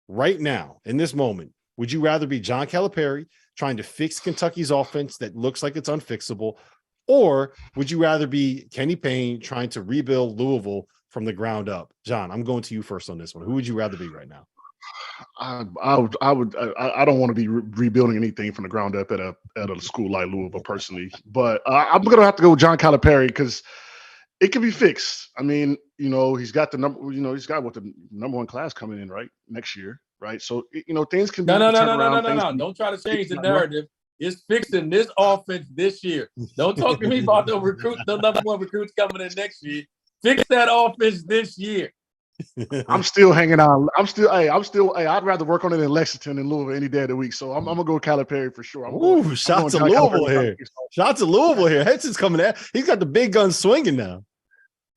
right now in this moment, would you rather be John Calipari trying to fix Kentucky's offense that looks like it's unfixable, or would you rather be Kenny Payne trying to rebuild Louisville from the ground up? John, I'm going to you first on this one. Who would you rather be right now? I don't want to be rebuilding anything from the ground up at a school like Louisville personally, but I'm going to have to go with John Calipari, because it can be fixed. I mean, he's got the number 1 class coming in right next year, right? So things can be no. Don't try to change the narrative. It's fixing this offense this year. Don't talk to me about the number 1 recruits coming in next year. Fix that offense this year. I'm still hanging on. I'd rather work on it in Lexington than Louisville any day of the week. So I'm gonna go Calipari for sure. Ooh, shots to Louisville here. Shots to Louisville here. Henson's coming at. He's got the big gun swinging now.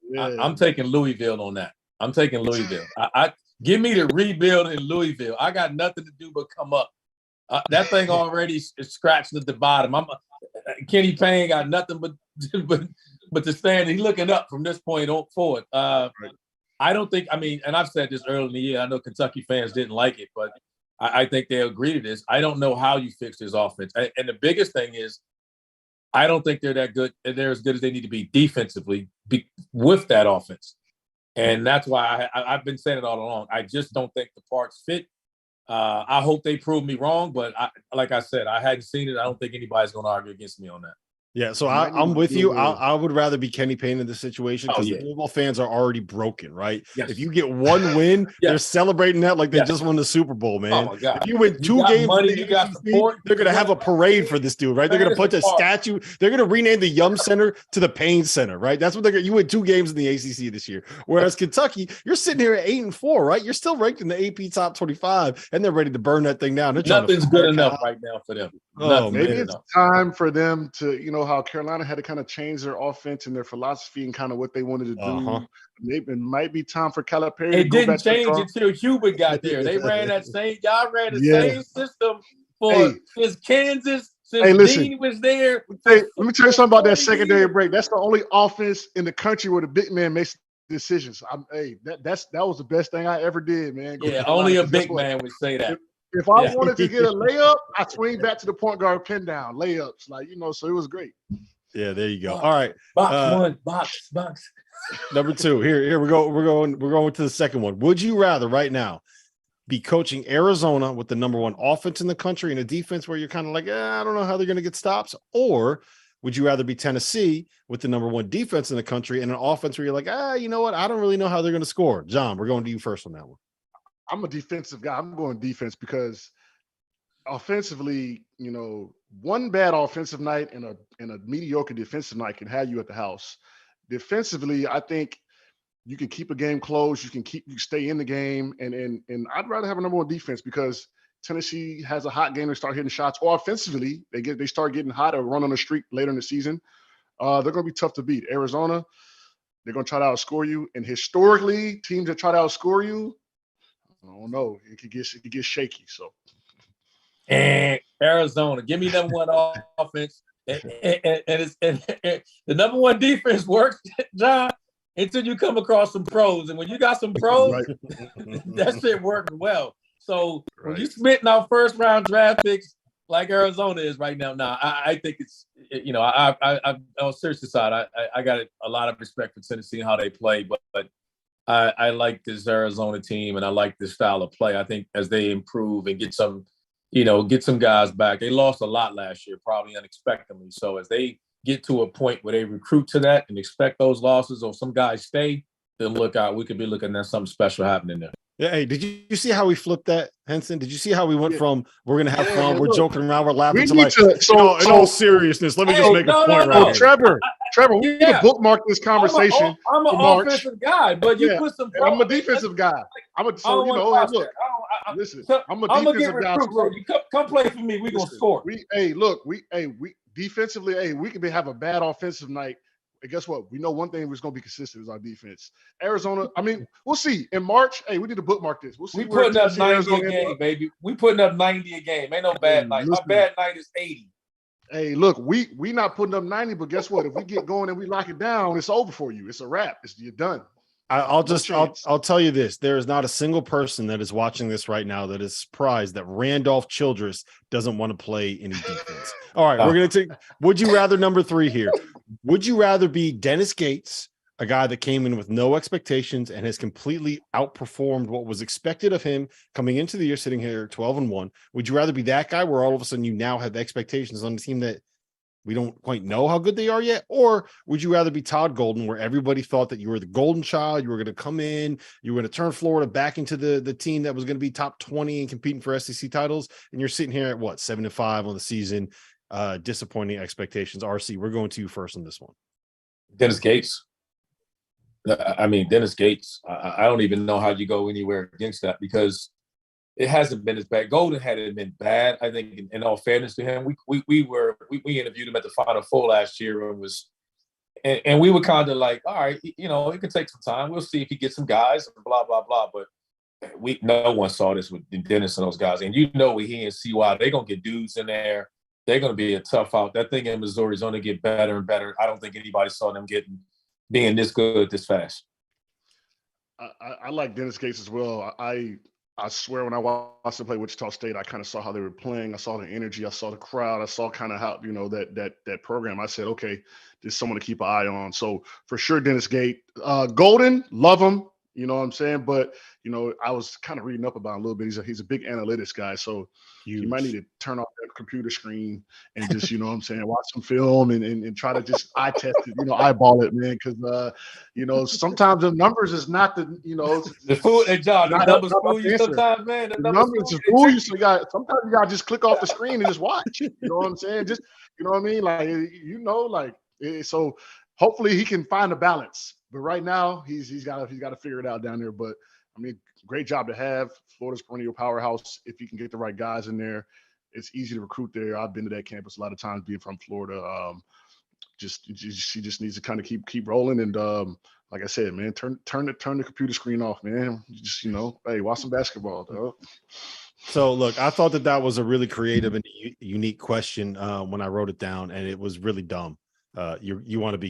Yeah. I'm taking Louisville on that. I'm taking Louisville. I give me the rebuild in Louisville. I got nothing to do but come up. That thing already is scratched at the bottom. Kenny Payne got nothing but to stand. He's looking up from this point on forward. I don't think. I mean, and I've said this early in the year. I know Kentucky fans didn't like it, but I think they agree to this. I don't know how you fix this offense. And the biggest thing is, I don't think they're that good. They're as good as they need to be defensively with that offense. And that's why I've been saying it all along. I just don't think the parts fit. I hope they prove me wrong, but like I said, I hadn't seen it. I don't think anybody's going to argue against me on that. Yeah, so I'm with you. I would rather be Kenny Payne in this situation because the Louisville fans are already broken, right? Yes. If you get one win, they're celebrating that like they just won the Super Bowl, man. Oh my God. If you win two games, money, you got support. They're going to have a parade for this dude, right? They're going to put a statue. They're going to rename the Yum Center to the Payne Center, right? That's what they're going to. You win 2 games in the ACC this year. Whereas Kentucky, you're sitting here at 8-4, right? You're still ranked in the AP top 25, and they're ready to burn that thing down. Nothing's good enough right now for them. Maybe it's time for them to, how Carolina had to kind of change their offense and their philosophy and kind of what they wanted to do. Maybe it might be time for Calipari. It didn't change until Hubert got there. They ran that same. Y'all ran the same system since Kansas. Since Dean was there. Let me tell you something about that secondary break. That's the only offense in the country where the big man makes decisions. That was the best thing I ever did, man. Only a big man would say that. If I wanted to get a layup, I swing back to the point guard, pin down, layups, so it was great. Yeah, there you go. All right. Box. Number 2. Here we go. We're going to the second one. Would you rather right now be coaching Arizona with the number 1 offense in the country and a defense where you're kind of like, I don't know how they're going to get stops, or would you rather be Tennessee with the number 1 defense in the country and an offense where you're like, you know what? I don't really know how they're going to score. John, we're going to you first on that one. I'm a defensive guy. I'm going defense because offensively, one bad offensive night and a mediocre defensive night can have you at the house. Defensively, I think you can keep a game close. You stay in the game, and I'd rather have a number 1 defense because Tennessee has a hot game to start hitting shots. Or offensively, they start getting hot or run on a streak later in the season. They're going to be tough to beat. Arizona, they're going to try to outscore you, and historically, teams that try to outscore you, I don't know. It could get shaky. So, and Arizona, give me number 1 offense, and the number 1 defense works, John, until you come across some pros. And when you got some pros, that shit works well. So when you spitting out first round draft picks like Arizona is right now, I think it's on the serious side, I got a lot of respect for Tennessee and how they play, but I like this Arizona team and I like this style of play. I think as they improve and get some guys back, they lost a lot last year, probably unexpectedly. So as they get to a point where they recruit to that and expect those losses or some guys stay, then look out. We could be lking at something special happening there. Yeah, hey, did you see how we flipped that, Henson? Did you see how we went from we're going to have fun, we're joking around, we're laughing to in all seriousness, let me just make a point right here. Trevor, we need to bookmark this conversation. I'm an offensive guy, but you put some. I'm a defensive guy. Listen, I'm a defensive guy. Come play for me. We're going to score. We defensively, we could have a bad offensive night. And guess what? We know one thing that's going to be consistent is our defense. Arizona, we'll see. In March, we need to bookmark this. We'll see. We putting up 90 a game, baby. We putting up 90 a game. Ain't no bad night. Our bad night is 80. Hey, look, we not putting up 90, but guess what? If we get going and we lock it down, it's over for you. It's a wrap. You're done. I'll tell you this. There is not a single person that is watching this right now that is surprised that Randolph Childress doesn't want to play any defense. All right, we're going to take would you rather number 3 here. Would you rather be Dennis Gates, a guy that came in with no expectations and has completely outperformed what was expected of him coming into the year, sitting here 12-1? Would you rather be that guy where all of a sudden you now have expectations on a team that we don't quite know how good they are yet? Or would you rather be Todd Golden, where everybody thought that you were the golden child, you were going to come in, you were going to turn Florida back into the team that was going to be top 20 and competing for SEC titles, and you're sitting here at 7-5 on the season, disappointing expectations? RC, we're going to you first on this one. Dennis Gates. I mean, Dennis Gates, I don't even know how you go anywhere against that because it hasn't been as bad. Golden hadn't been bad. I think, in all fairness to him, we interviewed him at the Final Four last year and we were kind of like, all right, it could take some time. We'll see if he gets some guys and blah, blah, blah. But no one saw this with Dennis and those guys. And with he and CY, they're going to get dudes in there. They're going to be a tough out. That thing in Missouri is going to get better and better. I don't think anybody saw them being this good this fast. I like Dennis Gates as well. I swear when I watched them play Wichita State, I kind of saw how they were playing. I saw the energy. I saw the crowd. I saw kind of how, that program. I said, okay, there's someone to keep an eye on. So for sure, Dennis Gates. Golden, love him. You know what I'm saying? But, I was kind of reading up about him a little bit. He's a big analytics guy. So you might need to turn off that computer screen and just, watch some film and try to just eye test it, eyeball it, man. Because, sometimes the numbers is not the, the food, and John, the numbers fool you sometimes, man. The numbers is fool you. So sometimes you got to just click off the screen and just watch. You know what I'm saying? Just, you know what I mean? Like, so hopefully he can find a balance. But right now he's got to figure it out down there. But I mean, great job to have. Florida's perennial powerhouse. If you can get the right guys in there, it's easy to recruit there. I've been to that campus a lot of times, being from Florida. She just needs to kind of keep rolling. And like I said, man, turn the computer screen off, man. Just hey, watch some basketball, though. So look, I thought that was a really creative and unique question when I wrote it down, and it was really dumb. You want to be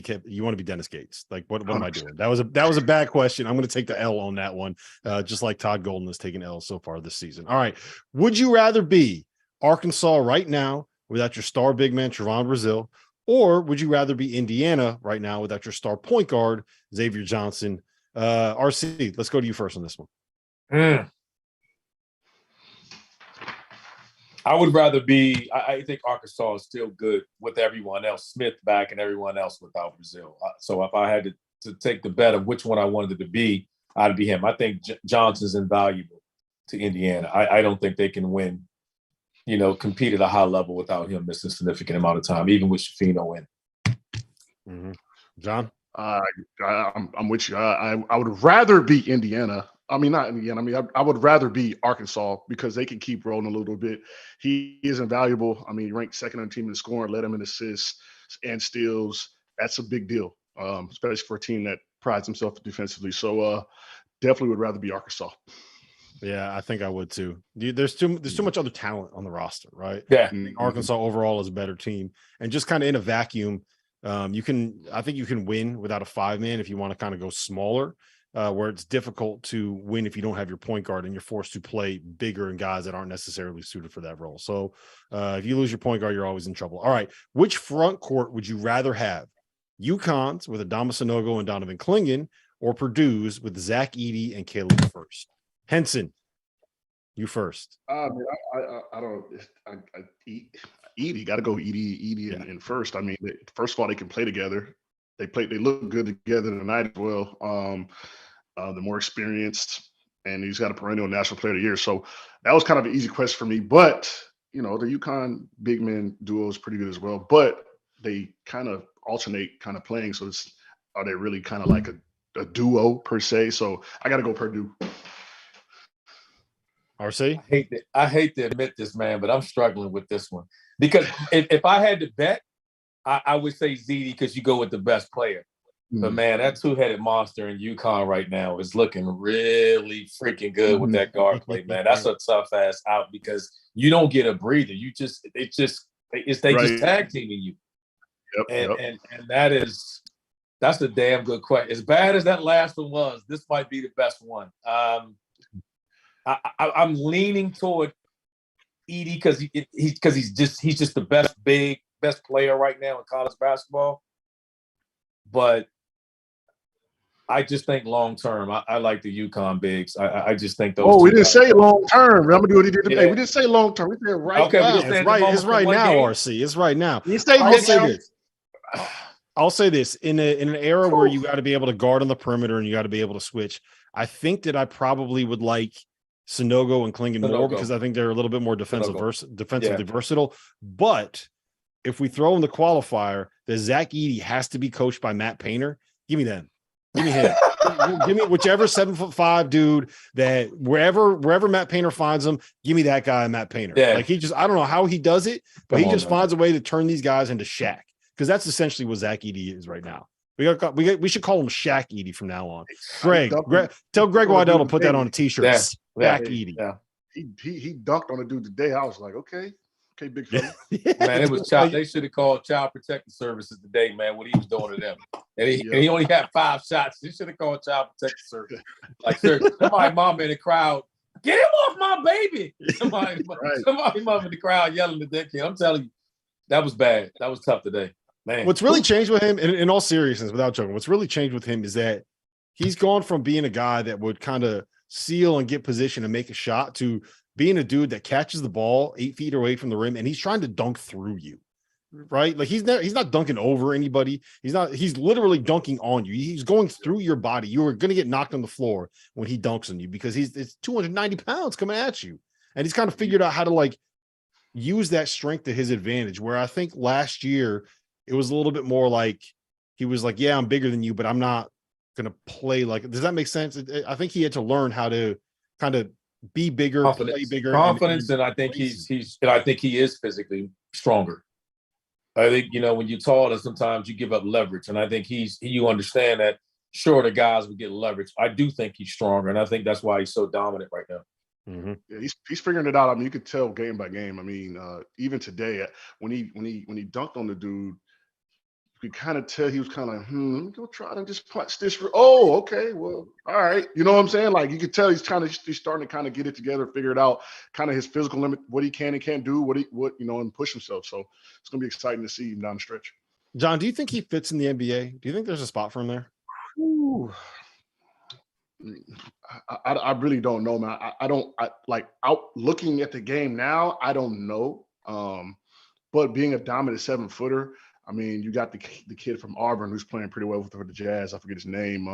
Dennis Gates. Like, what am I doing? That was a bad question. I'm going to take the L on that one. Just like Todd Golden has taken L so far this season. All right. Would you rather be Arkansas right now without your star big man, Trevon Brazile, or would you rather be Indiana right now without your star point guard, Xavier Johnson? RC, let's go to you first on this one. I would rather be. I think Arkansas is still good with everyone else, Smith back and everyone else without Brazile. So if I had to take the bet of which one I wanted to be, I'd be him. I think Johnson's invaluable to Indiana. I don't think they can win, compete at a high level without him missing a significant amount of time, even with Shafino in. Mm-hmm. John? I'm with you. I would rather be Indiana. I mean, not Indiana. I mean, I would rather be Arkansas because they can keep rolling a little bit. He is invaluable. I mean, he ranked second on the team in scoring, led him in assists and steals. That's a big deal, especially for a team that prides himself defensively. So definitely would rather be Arkansas. Yeah, I think I would too. There's too much other talent on the roster, right? Yeah. Arkansas overall is a better team, and just kind of in a vacuum, I think you can win without a 5-man if you want to kind of go smaller. Where it's difficult to win if you don't have your point guard and you're forced to play bigger and guys that aren't necessarily suited for that role. So if you lose your point guard, you're always in trouble. All right. Which front court would you rather have? UConn's with Adama Sanogo and Donovan Clingan, or Purdue's with Zach Edey and Caleb First? Henson, you first. I don't. Edey got to go. Edey and First. I mean, first of all, they can play together. They look good together tonight as well. The more experienced, and he's got a perennial national player of the year. So that was kind of an easy question for me. But, the UConn big men duo is pretty good as well. But they kind of alternate kind of playing. So are they really kind of like a duo per se? So I got to go Purdue. RC? I hate to admit this, man, but I'm struggling with this one. Because if I had to bet, I would say ZD because you go with the best player. But, man, that two-headed monster in UConn right now is looking really freaking good with that guard play, man. That's a tough-ass out because you don't get a breather. Just tag teaming you. And that's a damn good question. As bad as that last one was, this might be the best one. I'm leaning toward Edey because he's just the best player right now in college basketball. But I just think long term, I like the UConn bigs. I just think those. Oh, we didn't say long term. I'm gonna do what he did today. We didn't say long term. We said right now. It's right now, RC. It's right now. I'll say this in an era where you got to be able to guard on the perimeter and you got to be able to switch. I think that I probably would like Sanogo and Clingan more because I think they're a little bit more defensively versatile. But if we throw in the qualifier that Zach Edey has to be coached by Matt Painter, give me them. Give me him. Give me whichever 7'5" dude that wherever Matt Painter finds him, give me that guy, Matt Painter. Yeah. Like I don't know how he does it, but he just finds a way to turn these guys into Shaq, because that's essentially what Zach Edey is right now. We should call him Shaq Edey from now on. Greg, tell Greg Waddell to put that on a t-shirt. Yeah. Shaq Edey. Yeah. He dunked on a dude today. I was like, okay, big fella. Man, it was child. They should have called Child Protective Services today, man. What he was doing to them, and he only had 5 shots. He should have called Child Protective Services. Like, sir, somebody mom in the crowd, get him off my baby. Somebody mom in the crowd yelling at that kid. I'm telling you, that was bad. That was tough today, man. What's really changed with him, in all seriousness, without joking, what's really changed with him is that he's gone from being a guy that would kind of seal and get position and make a shot to being a dude that catches the ball 8 feet away from the rim and he's trying to dunk through you, right? Like he's not dunking over anybody. He's literally dunking on you. He's going through your body. You are going to get knocked on the floor when he dunks on you because it's 290 pounds coming at you. And he's kind of figured out how to like use that strength to his advantage, where I think last year it was a little bit more like he was like, yeah, I'm bigger than you, but I'm not going to play like, does that make sense? I think he had to learn how to kind of be bigger, play bigger. Confidence, and I think I think he is physically stronger. I think, when you're taller, sometimes you give up leverage, and I think you understand that shorter guys will get leverage. I do think he's stronger, and I think that's why he's so dominant right now. Mm-hmm. Yeah, he's figuring it out. I mean, you could tell game by game. I mean, even today when he dunked on the dude, you could kind of tell he was kind of go try to just punch this. Oh, okay, well, all right. You know what I'm saying? Like you could tell he's starting to kind of get it together, figure it out, kind of his physical limit, what he can and can't do, and push himself. So it's gonna be exciting to see him down the stretch. John, do you think he fits in the NBA? Do you think there's a spot for him there? Ooh. I really don't know, man. I out looking at the game now, I don't know. But being a dominant 7-footer, I mean, you got the kid from Auburn who's playing pretty well for the Jazz. I forget his name.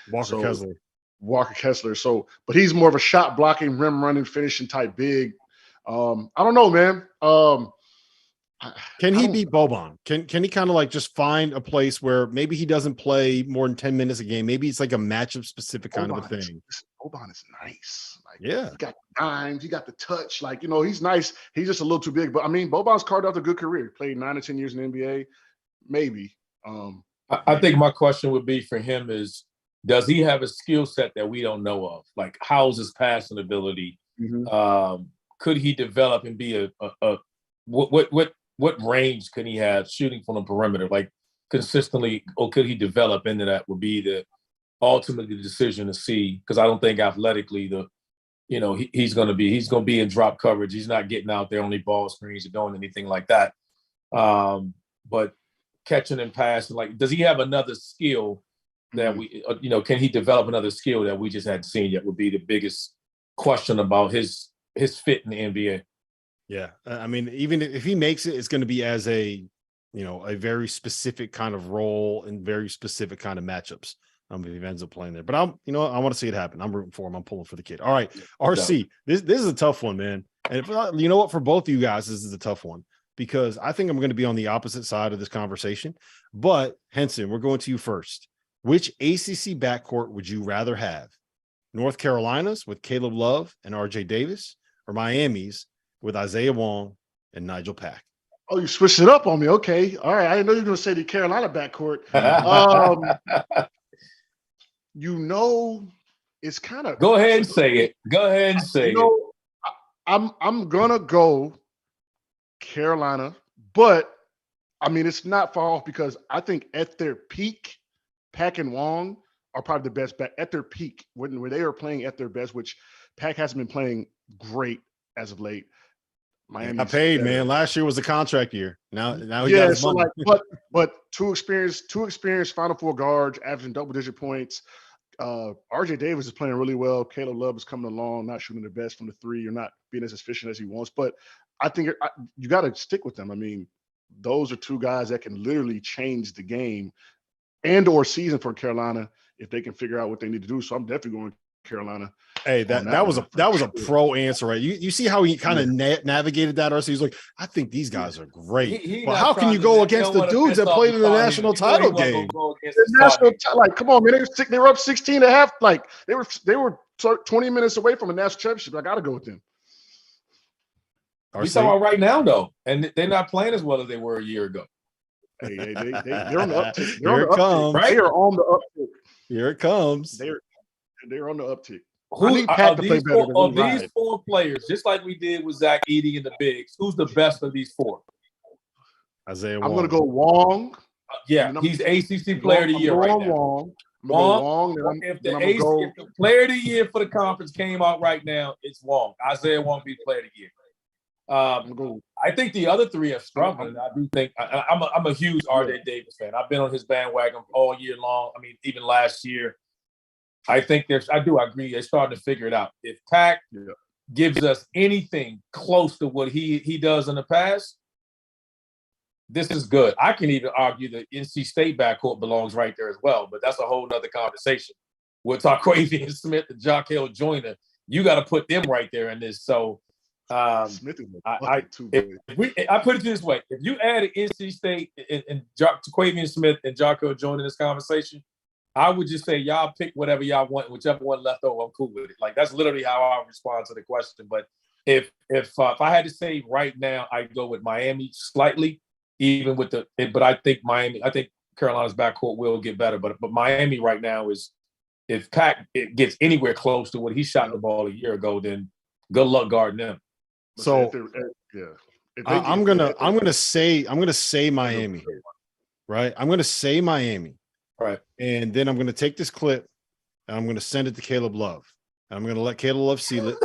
Walker Kessler. So, but he's more of a shot blocking, rim running, finishing type big. I don't know, man. Can he beat Boban? Can he kind of like just find a place where maybe he doesn't play more than 10 minutes a game? Maybe it's like a matchup specific kind of a thing. Boban is nice. Like, yeah, he got the dimes, he got the touch. Like, he's nice. He's just a little too big. But I mean, Boban's carved out a good career. Played 9 or 10 years in the NBA. Maybe. I think my question would be for him is, does he have a skill set that we don't know of? Like, how's his passing ability? Mm-hmm. Could he develop and be what range could he have shooting from the perimeter, like consistently, or could he develop into that would be ultimately the decision to see, because I don't think athletically he's going to be in drop coverage. He's not getting out there only ball screens or doing anything like that. But catching and passing, like, does he have another skill that can he develop another skill that we just hadn't seen yet would be the biggest question about his fit in the NBA. Yeah. I mean, even if he makes it, it's going to be as a very specific kind of role and very specific kind of matchups. If he ends up playing there, but I want to see it happen. I'm rooting for him. I'm pulling for the kid. All right. RC, this is a tough one, man. And you know what, for both of you guys, this is a tough one because I think I'm going to be on the opposite side of this conversation, but Henson, we're going to you first. Which ACC backcourt would you rather have? North Carolina's with Caleb Love and RJ Davis, or Miami's with Isaiah Wong and Nigel Pack? Oh, you switched it up on me. Okay. All right. I didn't know you were going to say the Carolina backcourt. It's kind of. Go ahead and say it. Go ahead and say it. I'm going to go Carolina, but I mean, it's not far off because I think at their peak, Pack and Wong are probably the best back at their peak when they are playing at their best, which Pack hasn't been playing great as of late. Miami got paid, man. Last year was a contract year. Now he yeah. got his So money. but two experienced Final Four guards averaging double-digit points. RJ Davis is playing really well. Caleb Love is coming along, not shooting the best from the three, or not being as efficient as he wants. But I think you got to stick with them. I mean, those are two guys that can literally change the game and or season for Carolina if they can figure out what they need to do. So I'm definitely going Carolina. Hey, that was a pro answer, right? You see how he kind of navigated that, RC? He's like, I think these guys are great. But how can you go against the dudes that played in the national title game? Like, come on, man. They were up 16 and a half. Like, they were 20 minutes away from a national championship. I got to go with them. We talking about right now, though, and they're not playing as well as they were a year ago. They're on the uptick. Here it comes. Right? They are on the uptick. Here it comes. They're on the uptick. These four players, just like we did with Zach Edey and the bigs, who's the best of these four? Isaiah Wong. I'm going to go Wong. He's ACC Player of the Year right now. Wong. If the Player of the Year for the conference came out right now, it's Wong. Isaiah Wong be Player of the Year. I think the other three are struggling. I do think I'm a huge R.J. Davis fan. I've been on his bandwagon all year long. I mean, even last year. I think I agree. They're starting to figure it out. If Pac gives us anything close to what he does in the past, this is good. I can even argue the NC State backcourt belongs right there as well, but that's a whole nother conversation. With Taquavian Smith and Jockell Joyner, you got to put them right there in this. So Smith is I put it this way: if you added NC State and Taquavian Smith and Jockell Joyner in this conversation, I would just say y'all pick whatever y'all want, whichever one left over, I'm cool with it. Like, that's literally how I respond to the question. But if I had to say right now, I'd go with Miami slightly, even with but I think Carolina's backcourt will get better. But Miami right now is, if Pac gets anywhere close to what he shot the ball a year ago, then good luck guarding them. So I'm gonna say Miami, right? I'm gonna say Miami. Right. And then I'm going to take this clip and I'm going to send it to Caleb Love. I'm going to let Caleb Love see it,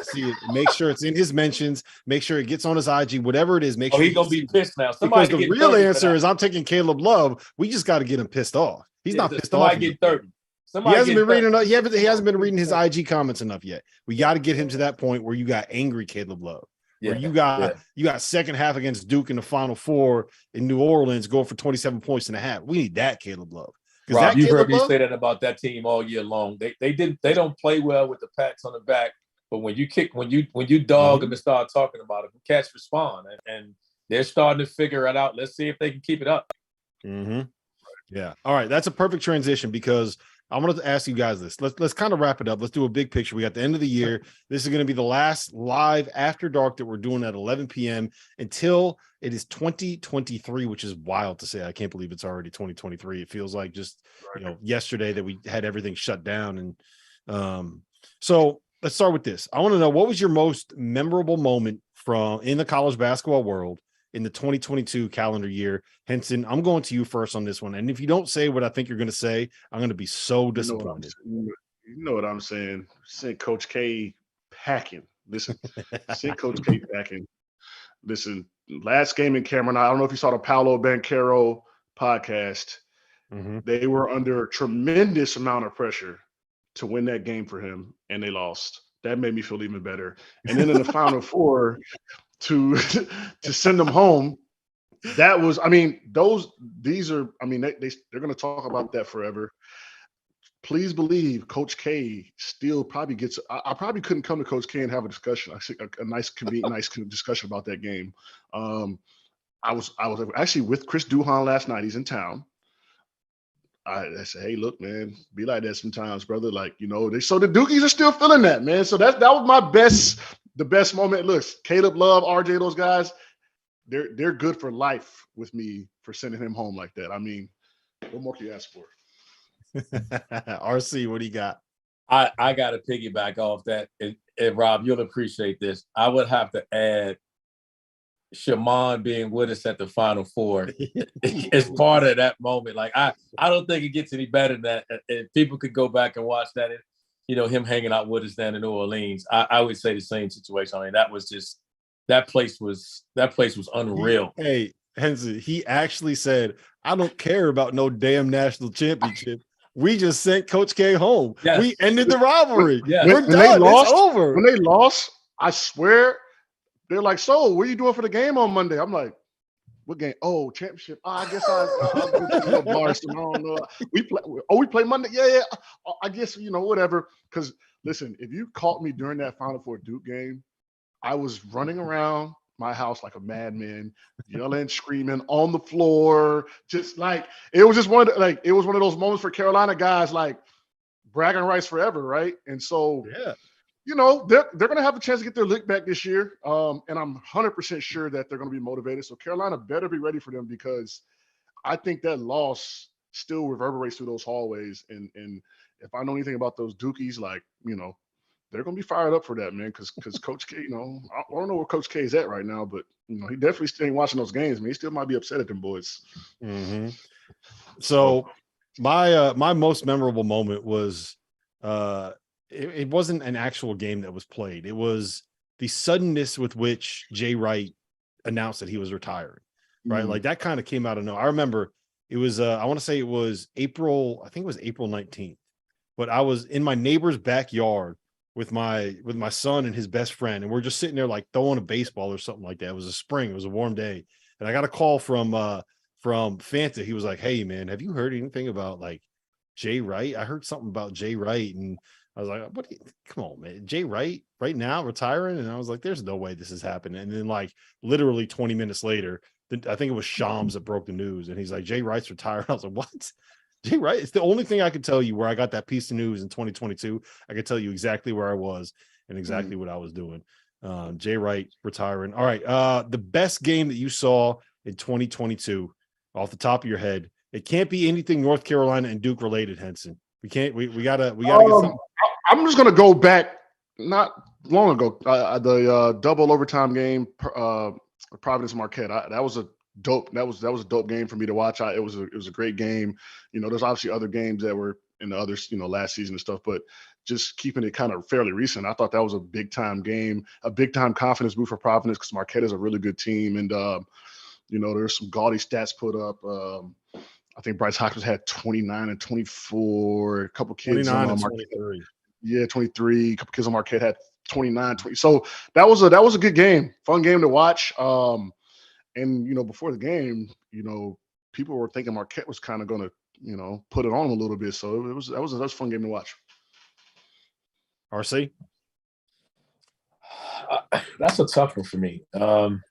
make sure it's in his mentions, make sure it gets on his IG, whatever it is. Make sure he's going to be pissed now. Because the real answer is I'm taking Caleb Love. We just got to get him pissed off. He's not pissed off. Get 30. He hasn't been reading enough. He hasn't been reading his IG comments enough yet. We got to get him to that point where you got angry Caleb Love. Where you got second half against Duke in the Final Four in New Orleans, going for 27 points and a half. We need that Caleb Love. Rob, you heard me say that about that team all year long. They don't play well with the pats on the back, but when you dog them and start talking about it, cats respond, and they're starting to figure it out. Let's see if they can keep it up. Mm-hmm. Yeah. All right. That's a perfect transition because I wanted to ask you guys this. Let's kind of wrap it up. Let's do a big picture. We got the end of the year. This is going to be the last live after dark that we're doing at 11 p.m. until it is 2023, which is wild to say. I can't believe it's already 2023. It feels like just yesterday that we had everything shut down. And so let's start with this. I want to know, what was your most memorable moment in the college basketball world in the 2022 calendar year? Henson, I'm going to you first on this one. And if you don't say what I think you're going to say, I'm going to be so disappointed. You know what I'm saying? Sent Coach K packing. Listen, sent Coach K packing. Listen, last game in Cameron, I don't know if you saw the Paolo Banchero podcast. Mm-hmm. They were under a tremendous amount of pressure to win that game for him, and they lost. That made me feel even better. And then in the Final Four, to send them home, that was, I mean, they're going to talk about that forever. Please believe Coach K still probably gets. I probably couldn't come to Coach K and have a discussion, a nice discussion about that game. I was actually with Chris Duhon last night. He's in town. I said, hey, look, man, be like that sometimes, brother. Like, so the Dukies are still feeling that, man. So that was the best moment. Look, Caleb Love, RJ, those guys, they're good for life with me for sending him home like that. I mean, what more can you ask for? RC, what do you got? I got to piggyback off that, and Rob, you'll appreciate this. I would have to add Shaman being with us at the Final Four as part of that moment. Like, I don't think it gets any better than that. If people could go back and watch that, him hanging out with us down in New Orleans, I would say the same situation. I mean, that place was unreal. Hey, Henson, he actually said, I don't care about no damn national championship. We just sent Coach K home. Yes. We ended the rivalry. Yes. We're done. It's over. When they lost, I swear, they're like, so what are you doing for the game on Monday? I'm like, What game? Oh, championship. Oh, I guess I'll go to the Barstool. I don't know. We play Monday. Yeah. I guess, whatever. Because listen, if you caught me during that Final Four Duke game, I was running around my house like a madman, yelling, screaming on the floor. Just like it was just one of those moments for Carolina guys, like bragging rights forever, right? And so Yeah. They're going to have a chance to get their lick back this year. And I'm 100% sure that they're going to be motivated. So Carolina better be ready for them, because I think that loss still reverberates through those hallways. And if I know anything about those Dukies, like, they're going to be fired up for that, man. Because Coach K, I don't know where Coach K is at right now, but, he definitely still ain't watching those games, man. He still might be upset at them boys. Mm-hmm. So my most memorable moment was it wasn't an actual game that was played. It was the suddenness with which Jay Wright announced that he was retiring, right? Like that kind of came out of nowhere. I remember it was, I want to say it was April 19th, but I was in my neighbor's backyard with my son and his best friend. And we're just sitting there like throwing a baseball or something like that. It was a spring. It was a warm day. And I got a call from Fanta. He was like, "Hey man, have you heard anything about like Jay Wright? I heard something about Jay Wright." And I was like, come on, man. Jay Wright right now retiring? And I was like, there's no way this is happening. And then like literally 20 minutes later, I think it was Shams that broke the news. And he's like, Jay Wright's retired. I was like, what? Jay Wright? It's the only thing I could tell you where I got that piece of news in 2022. I could tell you exactly where I was and exactly what I was doing. Jay Wright retiring. All right. The best game that you saw in 2022 off the top of your head. It can't be anything North Carolina and Duke related, Henson. We gotta get something. I'm just gonna go back not long ago. The double overtime game, Providence Marquette. That was a dope game for me to watch. It was a great game. There's obviously other games that were in the others, last season and stuff, but just keeping it kind of fairly recent. I thought that was a big time game, a big time confidence boost for Providence, because Marquette is a really good team. And there's some gaudy stats put up. I think Bryce Hopkins had 29 and 24. A couple kids 29 on and Marquette. 23. Yeah, 23. A couple kids on Marquette had 29, 20. So that was a good game, fun game to watch. And before the game, people were thinking Marquette was kind of going to, put it on them a little bit. So that was a fun game to watch. RC? That's a tough one for me. I'm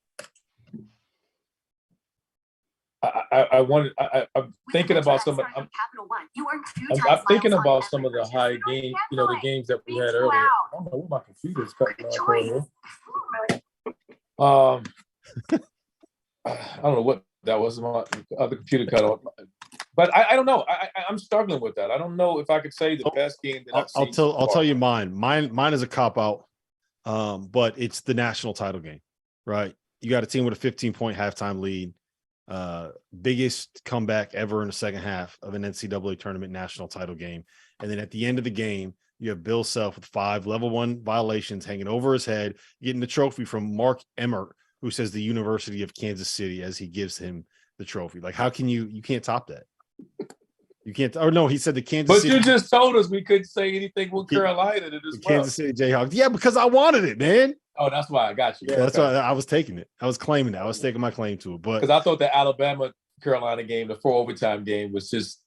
thinking about some of I'm thinking about some of the high game, the games that we had earlier. I don't know what my computer's cutting off over here. I don't know what that was. My other computer cut off. But I don't know. I'm struggling with that. I don't know if I could say the best game that I've seen. I'll tell you mine. Mine is a cop out. But it's the national title game, right? You got a team with a 15-point halftime lead. Biggest comeback ever in the second half of an NCAA tournament national title game. And then at the end of the game, you have Bill Self with 5 level 1 violations hanging over his head, getting the trophy from Mark Emmert, who says the University of Kansas City as he gives him the trophy. Like, how can you can't top that. You can't. Oh no, he said the Kansas City. But you just told us we couldn't say anything with Carolina as well. Kansas City Jayhawks. Yeah, because I wanted it, man. Oh, that's why I got you. Yeah, that's why I was taking it. I was claiming it. I was taking my claim to it. But because I thought the Alabama Carolina game, the 4 overtime game, was just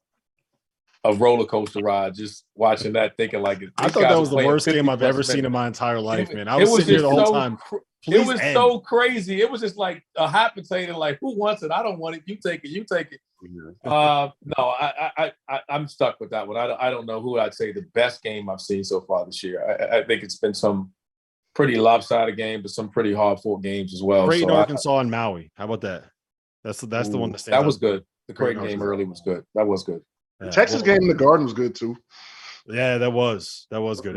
a roller coaster ride. Just watching that, thinking like I thought that was the worst game I've ever seen in my entire life, man. I was sitting here the whole time. It was so crazy. It was just like a hot potato. Like, who wants it? I don't want it. You take it. You take it. No, I'm stuck with that one. I don't know who I'd say the best game I've seen so far this year. I think it's been some pretty lopsided game, but some pretty hard fought games as well. Creighton, Arkansas, and Maui. How about that? That's the one that stands out. That was good. The Creighton game early was good. That was good. The Texas game in the Garden was good too. Yeah, that was good.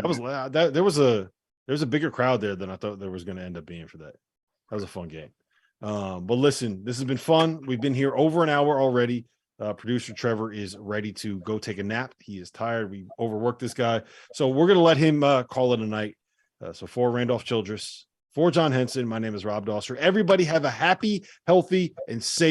There was a bigger crowd there than I thought there was going to end up being for that. That was a fun game. But listen, this has been fun. We've been here over an hour already. Producer Trevor is ready to go take a nap. He is tired. We overworked this guy. So we're going to let him call it a night. So for Randolph Childress, for John Henson, my name is Rob Dauster. Everybody have a happy, healthy, and safe